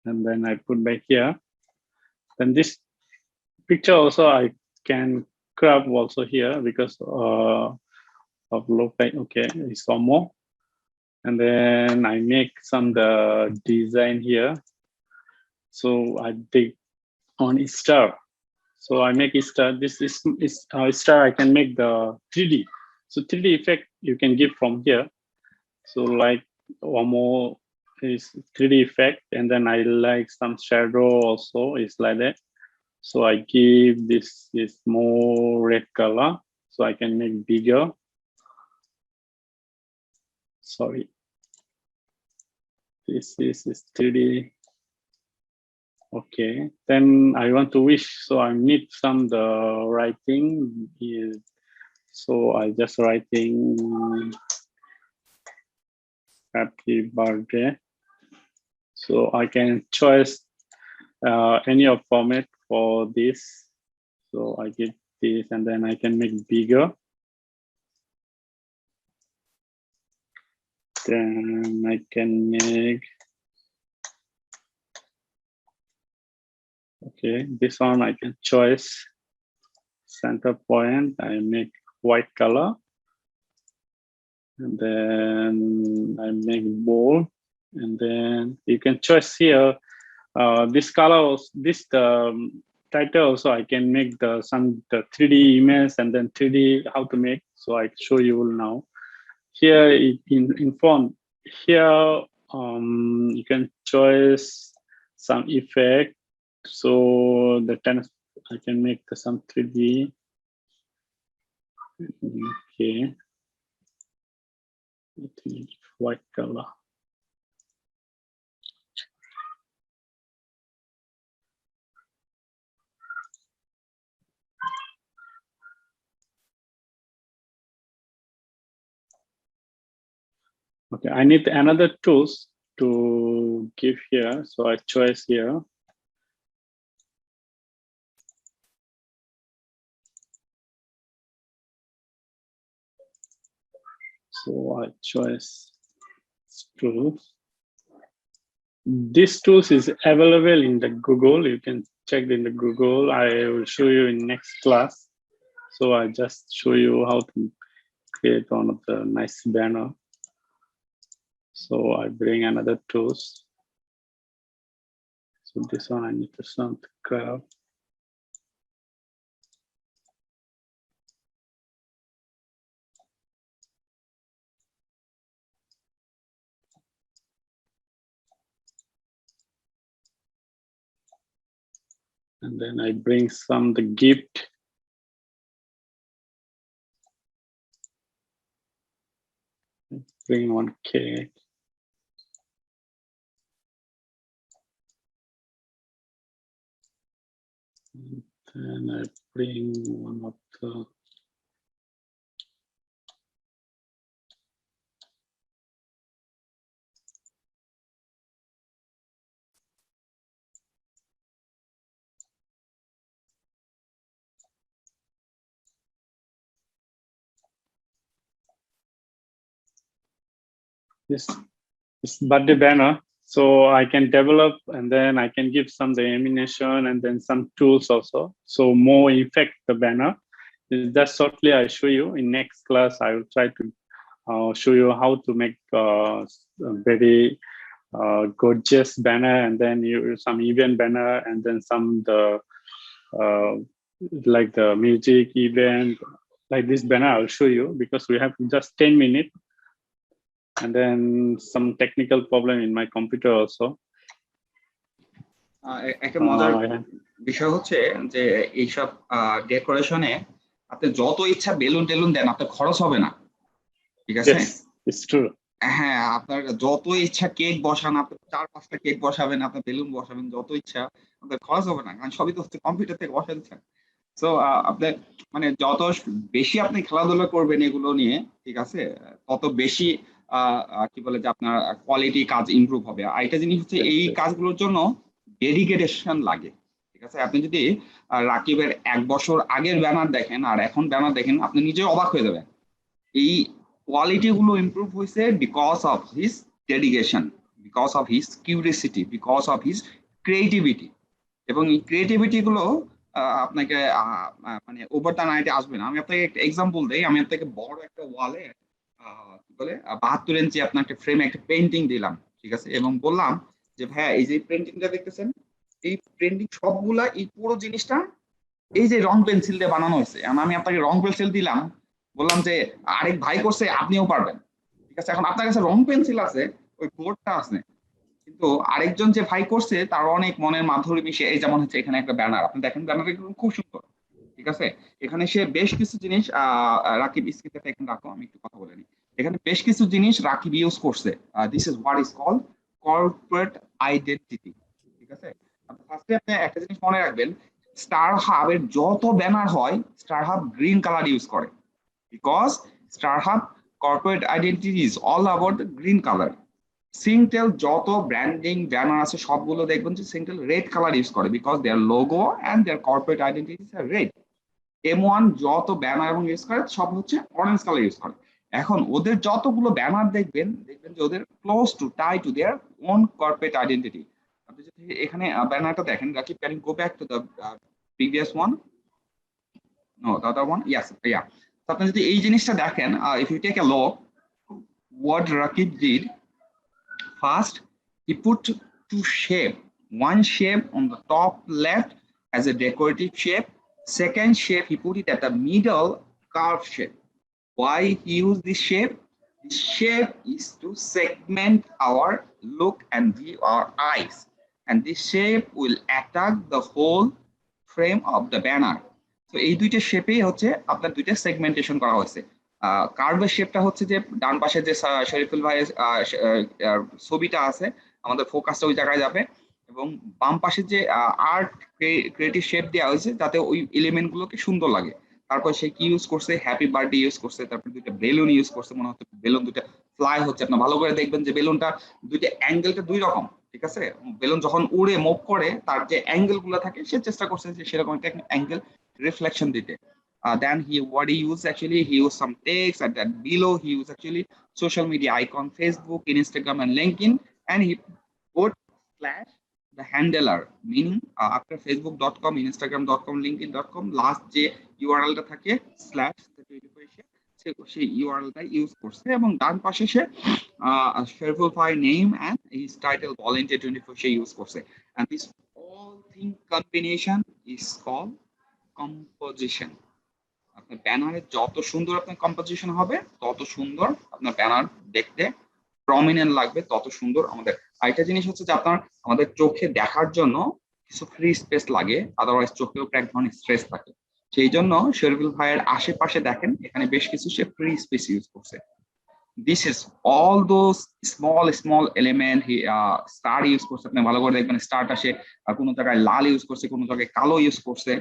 B: and then I put back here. Then this picture also I can crop also here because of low light. Okay, it's some more. And then I make some the design here. So I take on star. So I make star. This is star. I can make the 3D. So 3D effect you can give from here. So like one more is 3D effect, and then I like some shadow also is like that. So I give this more red color, so I can make bigger. Sorry, this is 3D. Okay, then I want to wish, so I need some the writing is. So I just writing happy birthday. So I can choose any of format for this. So I get this and then I can make bigger. Then I can make, okay, this one I can choose center point. I make white color. And then I make bold. And then you can choose here this color, this title also I can make the 3D image and then 3D how to make. So I show you now. Here in font, here you can choose some effect. So the I can make some 3D. Okay, white color. Okay, I need another tools to give here. So I choose here. So I choose tools. This tools is available in the Google. You can check in the Google. I will show you in next class. So I just show you how to create one of the nice banner. So I bring another tools. So this one I need to subscribe. And then I bring the gift. Bring one cake. And then I bring one of the this birthday banner. So I can develop, and then I can give some the animation and then some tools also. So more effect the banner. Just shortly I show you in next class. I will try to show you how to make a very gorgeous banner, and then some event banner, and then some like the music event like this banner. I'll show you because we have just 10 minutes. And then some technical problem in my computer also.
A: একটা মজার বিষয় হচ্ছে যে এইসব ডেকোরেশনে আপনি যত ইচ্ছা balloon টেলুন দেন আপনার খরচ হবে না, ঠিক আছে?
B: It's true.
A: হ্যাঁ, আপনার যত ইচ্ছা কেক বসান, আপনি 4-5টা কেক বসাবেন, আপনার বেলুন বসাবেন, যত ইচ্ছা আপনার খরচ হবে না, কারণ সবই তো হচ্ছে কম্পিউটার থেকে বসা দিচ্ছেন। সো আপনি মানে যত বেশি আপনি খেলাধুলা করবেন এগুলো নিয়ে, ঠিক আছে, তত বেশি কি বলে যে আপনার কোয়ালিটি কাজ ইমপ্রুভ হবে। আর একটা জিনিস হচ্ছে এই কাজগুলোর জন্য ডেডিকেশন লাগে, ঠিক আছে? আপনি যদি রাকিবের 1 বছর আগের ব্যানার দেখেন আর এখন ব্যানার দেখেন, আপনি নিজে অবাক হয়ে যাবেন। এই কোয়ালিটি গুলো ইমপ্রুভ হয়েছে because of his dedication, because of his curiosity, because of his creativity. এবং এই ক্রিয়েটিভিটি গুলো আপনাকে মানে ওভার দ্য নাইটে আসবে না। আমি আপনাকে একটা এক্সাম্পল দেই। আমি আপনাকে বড় একটা ওয়ালে কি বলে 72 ইঞ্চি আপনার একটা ফ্রেমে একটা পেন্টিং দিলাম, ঠিক আছে, এবং বললাম যে ভাইয়া এই যে পেন্টিংটা দেখতেছেন, এই পেন্টিং সবগুলা এই পুরো জিনিসটা এই যে রং পেন্সিল দিয়ে বানানো হয়েছে। আমি আপনাকে রং পেন্সিল দিলাম, বললাম যে আরেক ভাই করছে আপনিও পারবেন, ঠিক আছে? এখন আপনার কাছে রং পেন্সিল আছে, ওই বোর্ডটা আছে, কিন্তু আরেকজন যে ভাই করছে তার অনেক মনের মাধুরী মিশে, এই যেমন হচ্ছে এখানে একটা ব্যানার, আপনি দেখেন ব্যানারটা খুব সুন্দর, ঠিক আছে? এখানে সে বেশ কিছু জিনিস রাকিব স্ক্রিপ্টে এখানে রাখো, আমি একটু কথা বলে নিই। এখানে বেশ কিছু জিনিস রাকিব ইউজ করছে। This is what is called corporate identity, ঠিক আছে? ফার্স্টে আপনি একটা জিনিস মনে রাখবেন, স্টার হাবের যত ব্যানার হয় Star Hub green colour use করে, because Star Hub corporate identity is all about the green colour. Singtel যত ব্র্যান্ডিং ব্যানার আছে সবগুলো দেখবেন যে সিংটেল রেড কালার ইউজ করে, because their logo and their corporate identity are red. M1 যত banner এবং use করে সব হচ্ছে অরেঞ্জ কালার ইউজ করে। এখন ওদের যতগুলো ব্যানার দেখবেন যে ওদের close to tie to their own corporate identity. আপনি যদি এখানে ব্যানারটা দেখেন, Rakib, can you go back to the previous one? No, the other one, yes, yeah. তো আপনি যদি এই জিনিসটা দেখেন, if you take a look what Rakib did, first he put two shape, one shape on the top left as a decorative shape, second shape he put it at the middle curved shape. Why he used this shape? This shape is to segment our look and view our eyes, and this shape will attack the whole frame of the banner. So এই দুইটা শেপেই হচ্ছে আপনার দুইটা segmentation করা হয়েছে। কার্ভের শেপটা হচ্ছে যে ডান পাশে যে শরীফুল ভাইয়ের ছবিটা আছে, আমাদের ফোকাসটা ওই জায়গায় যাবে, এবং বাম পাশে যে আর্ট ক্রিয়েটিভ শেপ দেওয়া হয়েছে যাতে ওই এলিমেন্ট গুলোকে সুন্দর লাগে। তারপর সে কি ইউজ করছে, হ্যাপি বার্থডে ইউজ করছে, তারপর দুইটা বেলুন ইউজ করছে, মনে হচ্ছে বেলুন দুইটা ফ্লাই হচ্ছে। আপনার ভালো করে দেখবেন যে বেলুনটা দুইটা অ্যাঙ্গেলটা দুই রকম, ঠিক আছে? বেলুন যখন উড়ে মুভ করে তার যে অ্যাঙ্গেল গুলো থাকে সে চেষ্টা করছে যে সেরকম একটা অ্যাঙ্গেল রিফ্লেকশন দিতে। Then what he used actually, he used some text, and then below he used actually social media icon, Facebook, Instagram, and LinkedIn, and he put slash the handler, meaning after facebook.com, instagram.com, linkedin.com last যে URL টা থাকে slash সেই URL টা use করছে, এবং ডান পাশে সে শরীফুল ভাই name and his title volunteer 24 say use করছে, and this all thing combination is called composition. আপনার ব্যানারে যত সুন্দর আপনার কম্পোজিশন হবে তত সুন্দর আপনার ব্যানার দেখতে প্রমিনেন্ট লাগবে, তত সুন্দর আমাদের। আরেকটা জিনিস হচ্ছে যে আপনার আমাদের চোখে দেখার জন্য কিছু ফ্রি স্পেস লাগে, আদারওয়াইজ চোখের উপর এক ধরনের স্ট্রেস থাকে। সেই জন্য শরীফুল ভাইয়ের আশেপাশে দেখেন এখানে বেশ কিছু সে ফ্রি স্পেস ইউজ করছে। This is all those small element he star use করছে, আপনি ভালো করে দেখবেন স্টারটা সে কোনো জায়গায় লাল ইউজ করছে, কোনো জায়গায় কালো ইউজ করছে,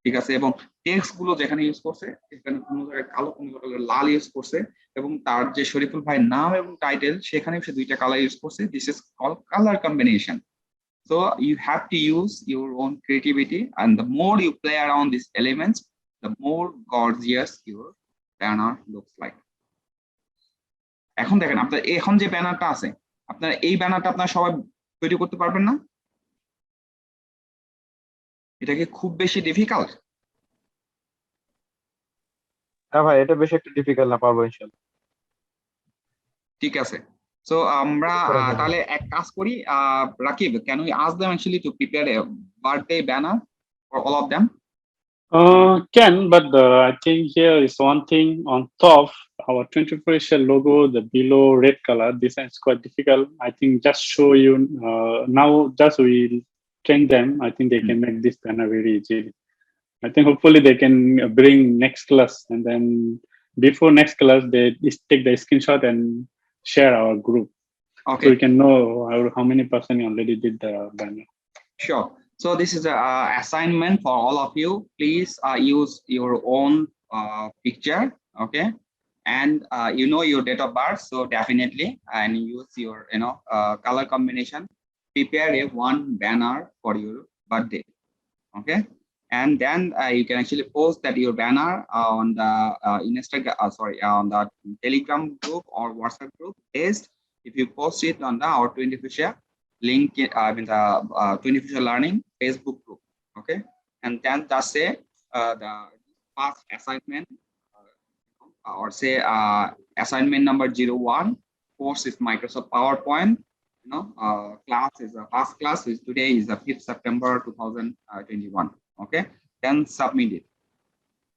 A: ঠিক আছে, এবং টেক্সট গুলো যেখানে ইউজ করছে সেখানে কোনো জায়গায় কালো, কোনো জায়গায় লাল ইউজ করছে, এবং তার যে শরীফুল ভাইয়ের নাম এবং টাইটেল সেখানে সে দুইটা কালার ইউজ করছে। This is called colour combination. So you have to use your own creativity, and the more you play around these elements, the more gorgeous your banner looks like. এখন দেখেন আপনার এখন যে ব্যানারটা আছে, আপনারা এই ব্যানারটা আপনারা সবাই তৈরি করতে পারবেন না? এটা কি খুব বেশি ডিফিকাল্ট?
G: না ভাই, এটা বেশি একটা ডিফিকাল্ট না, পারবো ইনশাআল্লাহ।
A: ঠিক আছে, সো আমরা তাহলে এক কাজ করি, Rakib, can we ask them actually to prepare a birthday banner for all of them?
B: Can, but I think here is one thing on top, our 24 logo, the below red color, this is quite difficult. I think just show you now, just we train them. I think they can make this banner very easy. I think hopefully they can bring next class, and then before next class, they just take the screenshot and share our group.
A: Okay.
B: So we can know how many person already did the banner.
A: Sure. So this is a assignment for all of you. Please use your own picture, okay, and you know your date of birth, so definitely, and use your color combination. Prepare a one banner for your birthday, okay, and then you can actually post that your banner on the Instagram, on the Telegram group or WhatsApp group. Is if you post it on the our 24 link in the 24 learning Facebook group, okay, and then just say the past assignment, or say assignment number 01, course is Microsoft PowerPoint, class is a past class, is today is the 5th September 2021, okay, then submit it.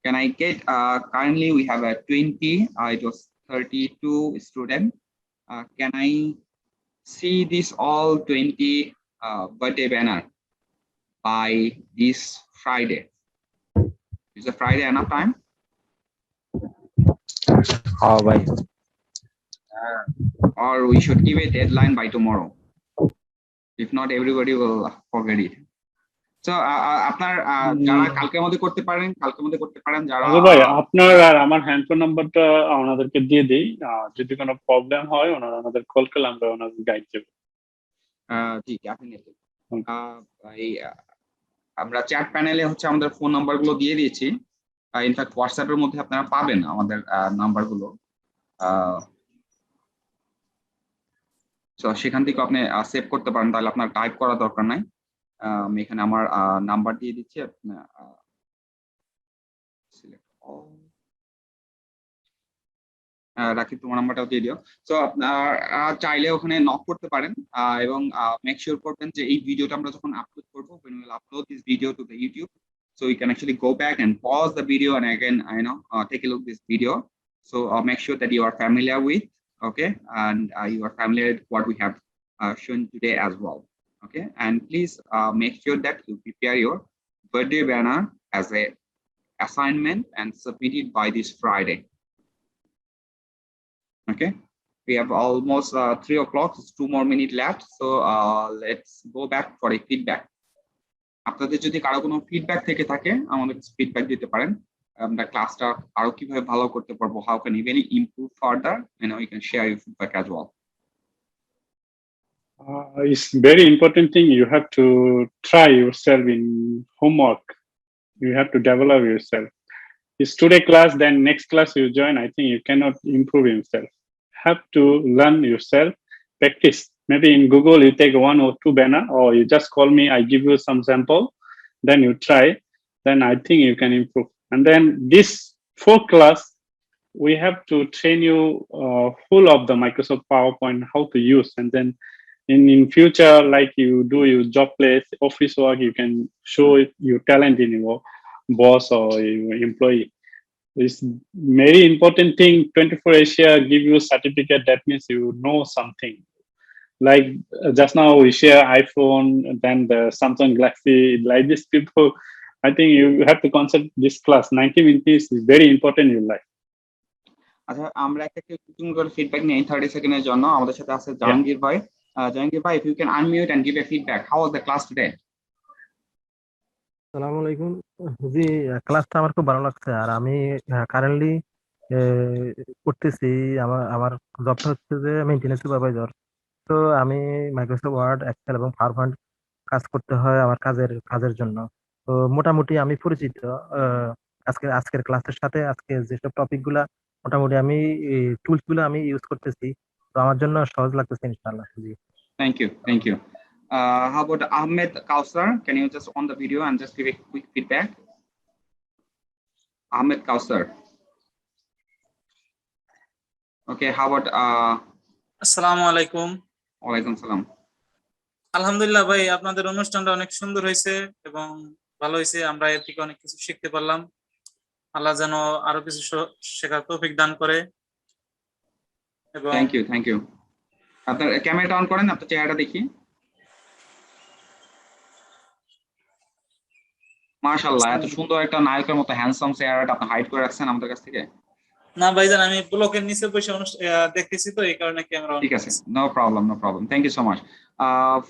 A: Can I get currently we have a 20, it was 32 student, can I see this all 20 birthday banner by this Friday? Is a Friday enough time?
D: Oh, bye.
A: Or we should give a deadline by tomorrow? If not, everybody will forget it. So আপনার যারা কালকের মধ্যে করতে পারেন, যারা
B: ভাই আপনার আর আমার হ্যান্ডফোন নাম্বারটা ওনাদেরকে দিয়ে দেই, যদি কোনো প্রবলেম হয় ওনারা আমাদের কল করলে আমরা ওনাদের গাইড দেব।
A: জি, ডেফিনেটলি। আমরা চ্যাট প্যানেলে হচ্ছে আমাদের ফোন নাম্বারগুলো দিয়ে দিয়েছি, ইনফ্যাক্ট হোয়াটসঅ্যাপের মধ্যে আপনারা পাবেন আমাদের নাম্বারগুলো, সেখান থেকে আপনি সেভ করতে পারেন, তাহলে আপনার টাইপ করার দরকার নাই। আমি এখানে আমার নাম্বার দিয়ে দিচ্ছি, রাখি তোমার নাম্বারটাও দিয়ে দিও। সো আপনার চাইলে ওখানে নক করতে পারেন, এবং মেক শিওর করবেন যে এই ভিডিওটা আমরা যখন আপলোড করবো, when we will upload this video to the YouTube, so you can actually go back and pause the video and again take a look this video. So make sure that you are familiar with, okay, and you are familiar with what we have shown today as well, okay, and please make sure that you prepare your birthday banner as a assignment and submit it by this Friday. Okay, we have almost 3 o'clock, it's 2 more minutes left, so let's go back for a feedback. আপনাদের যদি কারো কোনো feedback থেকে থাকে আমাদের feedback দিতে পারেন, আমরা ক্লাসটা আরো কিভাবে ভালো করতে পারবো, how can even improve further, you can share your feedback as well.
B: It's very important thing, you have to try yourself in homework, you have to develop yourself. It's today class, then next class you join, I think you cannot improve yourself. Have to learn yourself, practice. Maybe in Google you take 1 or 2 banner, or you just call me, I give you some sample, then you try, then I think you can improve. And then this 4 class we have to train you full of the Microsoft PowerPoint, how to use, and then in future, like you do your job place, office work, you can show your talent in your boss or your employee. It's very important thing. 24 Asia give you certificate, that means you know something. Like just now we share iPhone, then the Samsung Galaxy, like these people. I think you have to concept this class. 90 minutes is very important in your life.
A: আচ্ছা আমরা একটা cooking করে feedback নেই 30 সেকেন্ডের জন্য। আমাদের সাথে আছে জাহাঙ্গীর ভাই। জাহাঙ্গীর ভাই, if you can unmute and give a feedback, how was the class today?
I: আসসালামু আলাইকুম। জি, ক্লাসটা আমার খুব ভালো লাগছে। আর আমি কারেন্টলি করতেছি, আমার জবটা হচ্ছে যে মেইনটেনেন্স সুপারভাইজার। তো আমি মাইক্রোসফট ওয়ার্ড, এক্সেল এবং পাওয়ার পয়েন্ট কাজ করতে হয় আমার কাজের জন্য। তো মোটামুটি আমি পরিচিত আজকের ক্লাসের সাথে। আজকে যেসব টপিক গুলা মোটামুটি আমি টুলস গুলো আমি ইউজ করতেছি, তো আমার জন্য সহজ লাগতেছে ইনশাআল্লাহ। জি,
A: Thank you. How about Ahmed Kausar? Can you just on the video and just give a quick feedback? Ahmed Kausar. Okay, how about
J: আসসালামু আলাইকুম।
A: ওয়ালাইকুম সালাম।
J: আলহামদুলিল্লাহ ভাই, আপনাদের অনুষ্ঠানটা অনেক সুন্দর হয়েছে এবং ভালো হয়েছে। আমরা এর থেকে অনেক কিছু শিখতে পারলাম। আল্লাহ যেন আরো কিছু শেখার তৌফিক দান করে। এবং
A: থ্যাংক ইউ। আপনার ক্যামেরাটা অন করেন, আপনার চেহারাটা দেখি। মাশাআল্লাহ, এত সুন্দর একটা নায়কের মতো হ্যান্ডসাম চেহারাটা আপনি হাইড করে রাখছেন আমাদের কাছ থেকে।
J: না ভাইজান, আমি ব্লকের নিচে বসে দেখতেছি, তো এই কারণে ক্যামেরা অন।
A: ঠিক আছে, no problem. Thank you so much.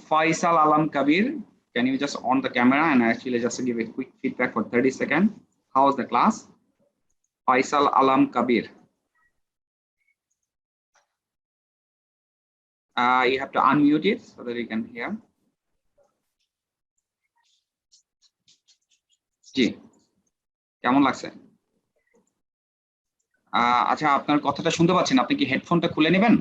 A: Faisal Alam Kabir, can you just on the camera and actually just give a quick feedback for 30 seconds? How was the class? Faisal Alam Kabir. You have to unmute it so that you can hear. জি, কেমন লাগছে? আচ্ছা, আপনার কথাটা শুনতে পাচ্ছেন, আপনি কি হেডফোনটা খুলে নেবেন?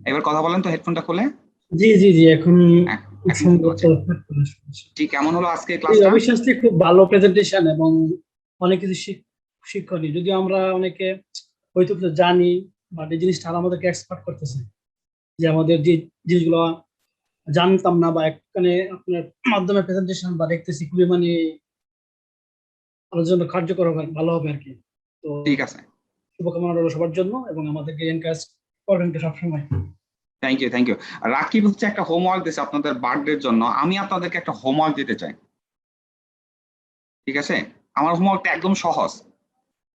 A: এবার কথা বলেন তো হেডফোনটা খুলে।
K: জি, এখন
A: জি, কেমন হলো আজকে ক্লাসটা?
K: অবশ্যই খুব ভালো প্রেজেন্টেশন এবং অনেক কিছু শিক্ষণীয়। যদিও আমরা অনেকে হয়তো জানি, বাট এই জিনিসটা আমাদেরকে এক্সপার্ট করতেছে যে আমাদের যে জিনিসগুলো জানতাম না বা এখানে আপনার মাধ্যমে প্রেজেন্টেশন বা দেখতেছি খুবই মানে আমাদের জন্য কার্যকর হবে, ভালো হবে আর কি। তো
A: ঠিক আছে,
K: শুভকামনা রইল সবার জন্য এবং আমাদেরকে এনকারেজ করবেন সবসময়।
A: Thank you. রাকিব হচ্ছে একটা হোমওয়ার্ক দিয়েছে আপনাদের বার্থডের জন্য। আমি আপনাদেরকে একটা হোমওয়ার্ক দিতে চাই, ঠিক আছে? আমার হোমওয়ার্কটা একদম সহজ,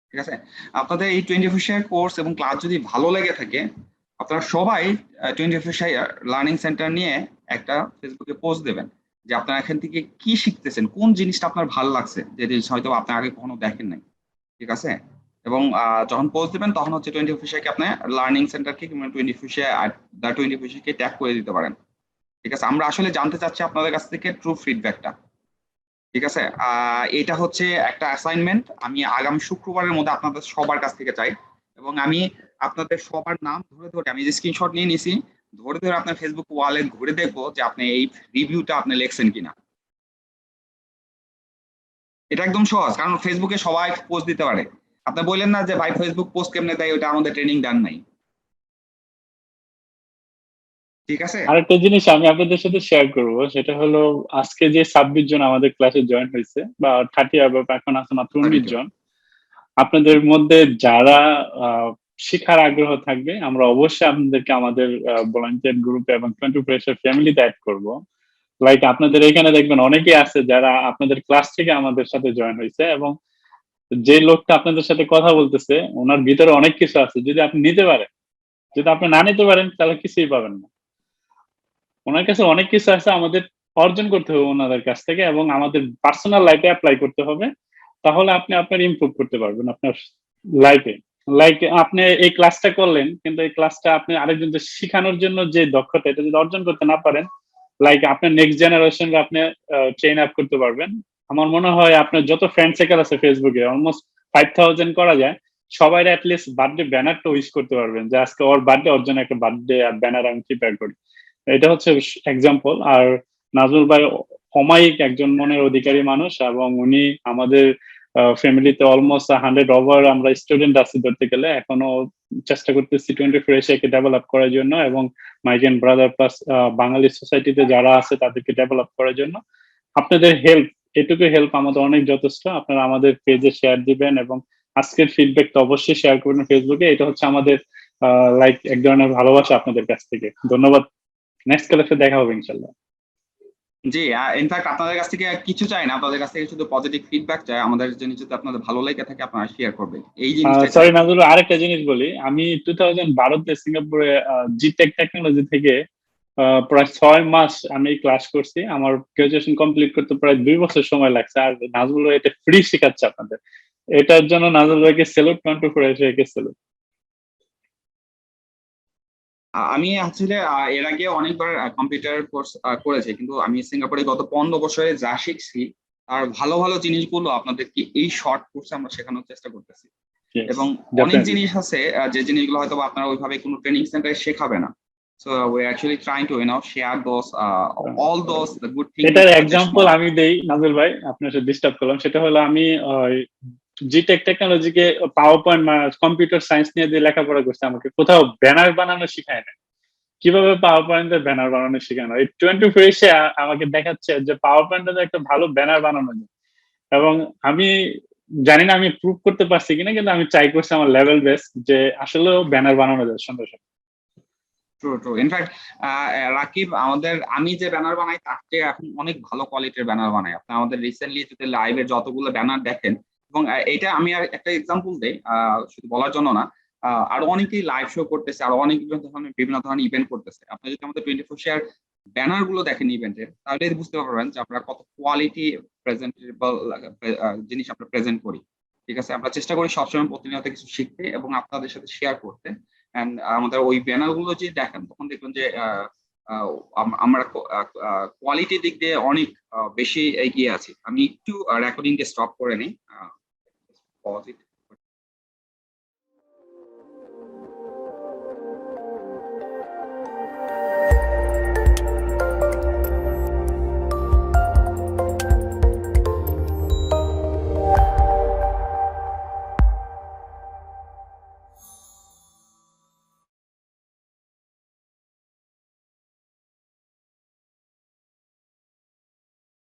A: ঠিক আছে? আপনাদের এই 24 কোর্স এবং ক্লাস যদি ভালো লেগে থাকে, আপনারা সবাই 24 লার্নিং সেন্টার নিয়ে একটা ফেসবুকে পোস্ট দেবেন যে আপনারা এখান থেকে কি শিখতেছেন, কোন জিনিসটা আপনার ভালো লাগছে, যে জিনিস হয়তো আপনি আগে কখনো দেখেন নাই, ঠিক আছে? এবং যখন পোস্ট দেবেন তখন হচ্ছে 24 আপনি লার্নিং সেন্টারকে কিংবা 24 ট্যাগ করে দিতে পারেন, ঠিক আছে? আমরা আসলে জানতে চাচ্ছি আপনাদের কাছ থেকে ট্রু ফিডব্যাকটা, ঠিক আছে? এটা হচ্ছে একটা অ্যাসাইনমেন্ট আমি আগামী শুক্রবারের মধ্যে আপনাদের সবার কাছ থেকে চাই, এবং আমি আপনাদের সবার নাম ধরে আমি যে স্ক্রিনশট নিয়ে নিছি, ধরে আপনার ফেসবুক ওয়ালে ঘুরে দেখবো যে আপনি এই রিভিউটা আপনি লিখছেন কিনা। এটা একদম সহজ, কারণ ফেসবুকে সবাই পোস্ট দিতে পারে। আপনি বললেন না যে ভাই ফেসবুক পোস্ট কেমনে দেয়, ওটা আমাদের ট্রেনিং দেন নাই, ঠিক আছে?
B: আরেকটা জিনিস আমি আপনাদের সাথে শেয়ার করব, সেটা হলো আজকে যে 26 জন আমাদের ক্লাসে জয়েন হয়েছে বা 30 এখন আছে মাত্র 19 জন। আপনাদের মধ্যে যারা শিখার আগ্রহ থাকবে, আমরা অবশ্যই আপনাদেরকে আমাদের ভলান্টিয়ার গ্রুপে এবং 24 ফ্যামিলিতে অ্যাড করব। লাইক আপনাদের এখানে দেখবেন অনেকেই আছে যারা আপনাদের ক্লাস থেকে আমাদের সাথে জয়েন হয়েছে, এবং যে লোকটা আপনাদের সাথে কথা বলতেছে ওনার ভিতরে অনেক কিছু আছে। যদি আপনি নিতে পারেন, যদি আপনি না নিতে পারেন তাহলে কিছুই পাবেন না। ওনার কাছে অনেক কিছু আছে, আমাদের অর্জন করতে হবে ওনাদের কাছ থেকে, এবং আমাদের পার্সোনাল লাইফে অ্যাপ্লাই করতে হবে। তাহলে আপনি আপনার ইমপ্রুভ করতে পারবেন আপনার লাইফে। লাইক আপনি এই ক্লাসটা করলেন, কিন্তু এই ক্লাসটা আপনি আরেকজনকে শেখানোর জন্য যে দক্ষতা, এটা যদি অর্জন করতে না পারেন, লাইক আপনার নেক্সট জেনারেশনকে আপনি ট্রেন আপ করতে পারবেন। আমার মনে হয় আপনার যত ফ্রেন্ড সার্কেল আছে ফেসবুকে অলমোস্ট 5000 করা যায়, সবাই অ্যাটলিস্ট বার্থডে ব্যানারটা উইশ করতে পারবেন যে আজকে ওর বার্থডে, ওর জন্য একটা বার্থডে ব্যানার আমি প্রিপেয়ার করি। এটা হচ্ছে এক্সাম্পল। আর নাজমুল ভাই অমায়িক একজন মনের অধিকারী মানুষ, এবং উনি আমাদের ফ্যামিলিতে অলমোস্ট 100 ওভার আমরা স্টুডেন্ট আছি ধরতে গেলে। এখনো চেষ্টা করতেছি 24 এশিয়াকে ডেভেলপ করার জন্য, এবং মাইগ্রেন্ট ব্রাদার প্লাস বাঙালি সোসাইটিতে যারা আছে তাদেরকে ডেভেলপ করার জন্য। আপনাদের হেল্প এটুকু হেল্প আমাদের অনেক যথেষ্ট। আপনারা আমাদের পেজে শেয়ার দিবেন এবং আজকের ফিডব্যাক তো অবশ্যই শেয়ার করবেন ফেসবুকে। এটা হচ্ছে আমাদের লাইক এক ধরনের ভালোবাসা আপনাদের কাছ থেকে। ধন্যবাদ। নেক্সট ক্লাসে দেখা হবে ইনশাল্লাহ।
A: জি, ইনফ্যাক্ট আপনাদের কাছ থেকে কিছু চাই না, আপনাদের কাছ থেকে শুধু পজিটিভ ফিডব্যাক চাই। আমাদের জন্য যদি আপনাদের ভালো লেগে থাকে আপনারা শেয়ার করবেন, এই জিনিসটা।
B: সরি নাজুল, আরেকটা জিনিস বলি, আমি 2012-তে সিঙ্গাপুরে জিটেক টেকনোলজি থেকে প্রায় 6 মাস আমি ক্লাস করছি। আমার গ্রাজুয়েশন কমপ্লিট করতে প্রায় 2 বছর সময় লাগছে। আর নাজুল ভাই এটা ফ্রি শেখাচ্ছে আপনাদের। এটার জন্য নাজুল ভাইকে স্যালুট, 24 কে স্যালুট।
A: আমি আসলে এর আগে অনেকবার কম্পিউটার কোর্স করেছি, কিন্তু আমি সিঙ্গাপুরে গত 15 বছরে যা শিখছি আর ভালো ভালো জিনিসগুলো আপনাদেরকে এই শর্ট কোর্সে আমরা শেখানোর চেষ্টা করতেছি। এবং অনেক জিনিস আছে যে জিনিসগুলো হয়তো আপনারা ওইভাবে কোনো ট্রেনিং সেন্টারে শেখাবে না। So we're actually trying to share those all those the good things.
B: এটার এক্সাম্পল আমি দেই নাজুল ভাই, আপনার সাথে ডিস্টার্ব করলাম। সেটা হলো আমি জিটেক টেকনোলজিকে পাওয়ার পয়েন্ট কম্পিউটার সায়েন্স নিয়ে যে লেখাপড়া করছে, আমাকে কোথাও ব্যানার বানানো শেখায় না। কিভাবে পাওয়ার পয়েন্টের ব্যানার বানানো শেখানো, এই 24 এসে আমাকে দেখাচ্ছে যে পাওয়ার পয়েন্টে একটা ভালো ব্যানার বানানো যায়। এবং আমি জানি না আমি প্রুভ করতে পারছি কিনা, কিন্তু আমি ট্রাই করছি আমার লেভেল বেস্ট যে আসলেও ব্যানার বানানো যায় সুন্দর সুন্দর।
A: ট্রু। ইনফ্যাক্ট রাকিব, আমি যে ব্যানার বানাই তার চেয়ে এখন অনেক ভালো কোয়ালিটির ব্যানার বানাই। আপনি আমাদের রিসেন্টলি যদি লাইভে যতগুলো ব্যানার দেখেন, এবং এটা আমি আর একটা এক্সাম্পল দেই শুধু বলার জন্য না, আরো অনেকেই লাইভ শো করতেছে, আরো অনেক বিভিন্ন ধরনের ইভেন্ট করতেছে। আপনি যদি আমাদের 24 শেয়ার ব্যানার গুলো দেখেন ইভেন্টের, তাহলে বুঝতে পারবেন যে আমরা কত কোয়ালিটি প্রেজেন্টেবল জিনিস আমরা প্রেজেন্ট করি। ঠিক আছে, আমরা চেষ্টা করি সবসময় প্রতিনিয়ত কিছু শিখতে এবং আপনাদের সাথে শেয়ার করতে। এন্ড আমাদের ওই ব্যানার গুলো যদি দেখেন, তখন দেখবেন যে আমরা কোয়ালিটির দিক দিয়ে অনেক বেশি এগিয়ে আছি। আমি একটু রেকর্ডিংকে স্টপ করে নিই।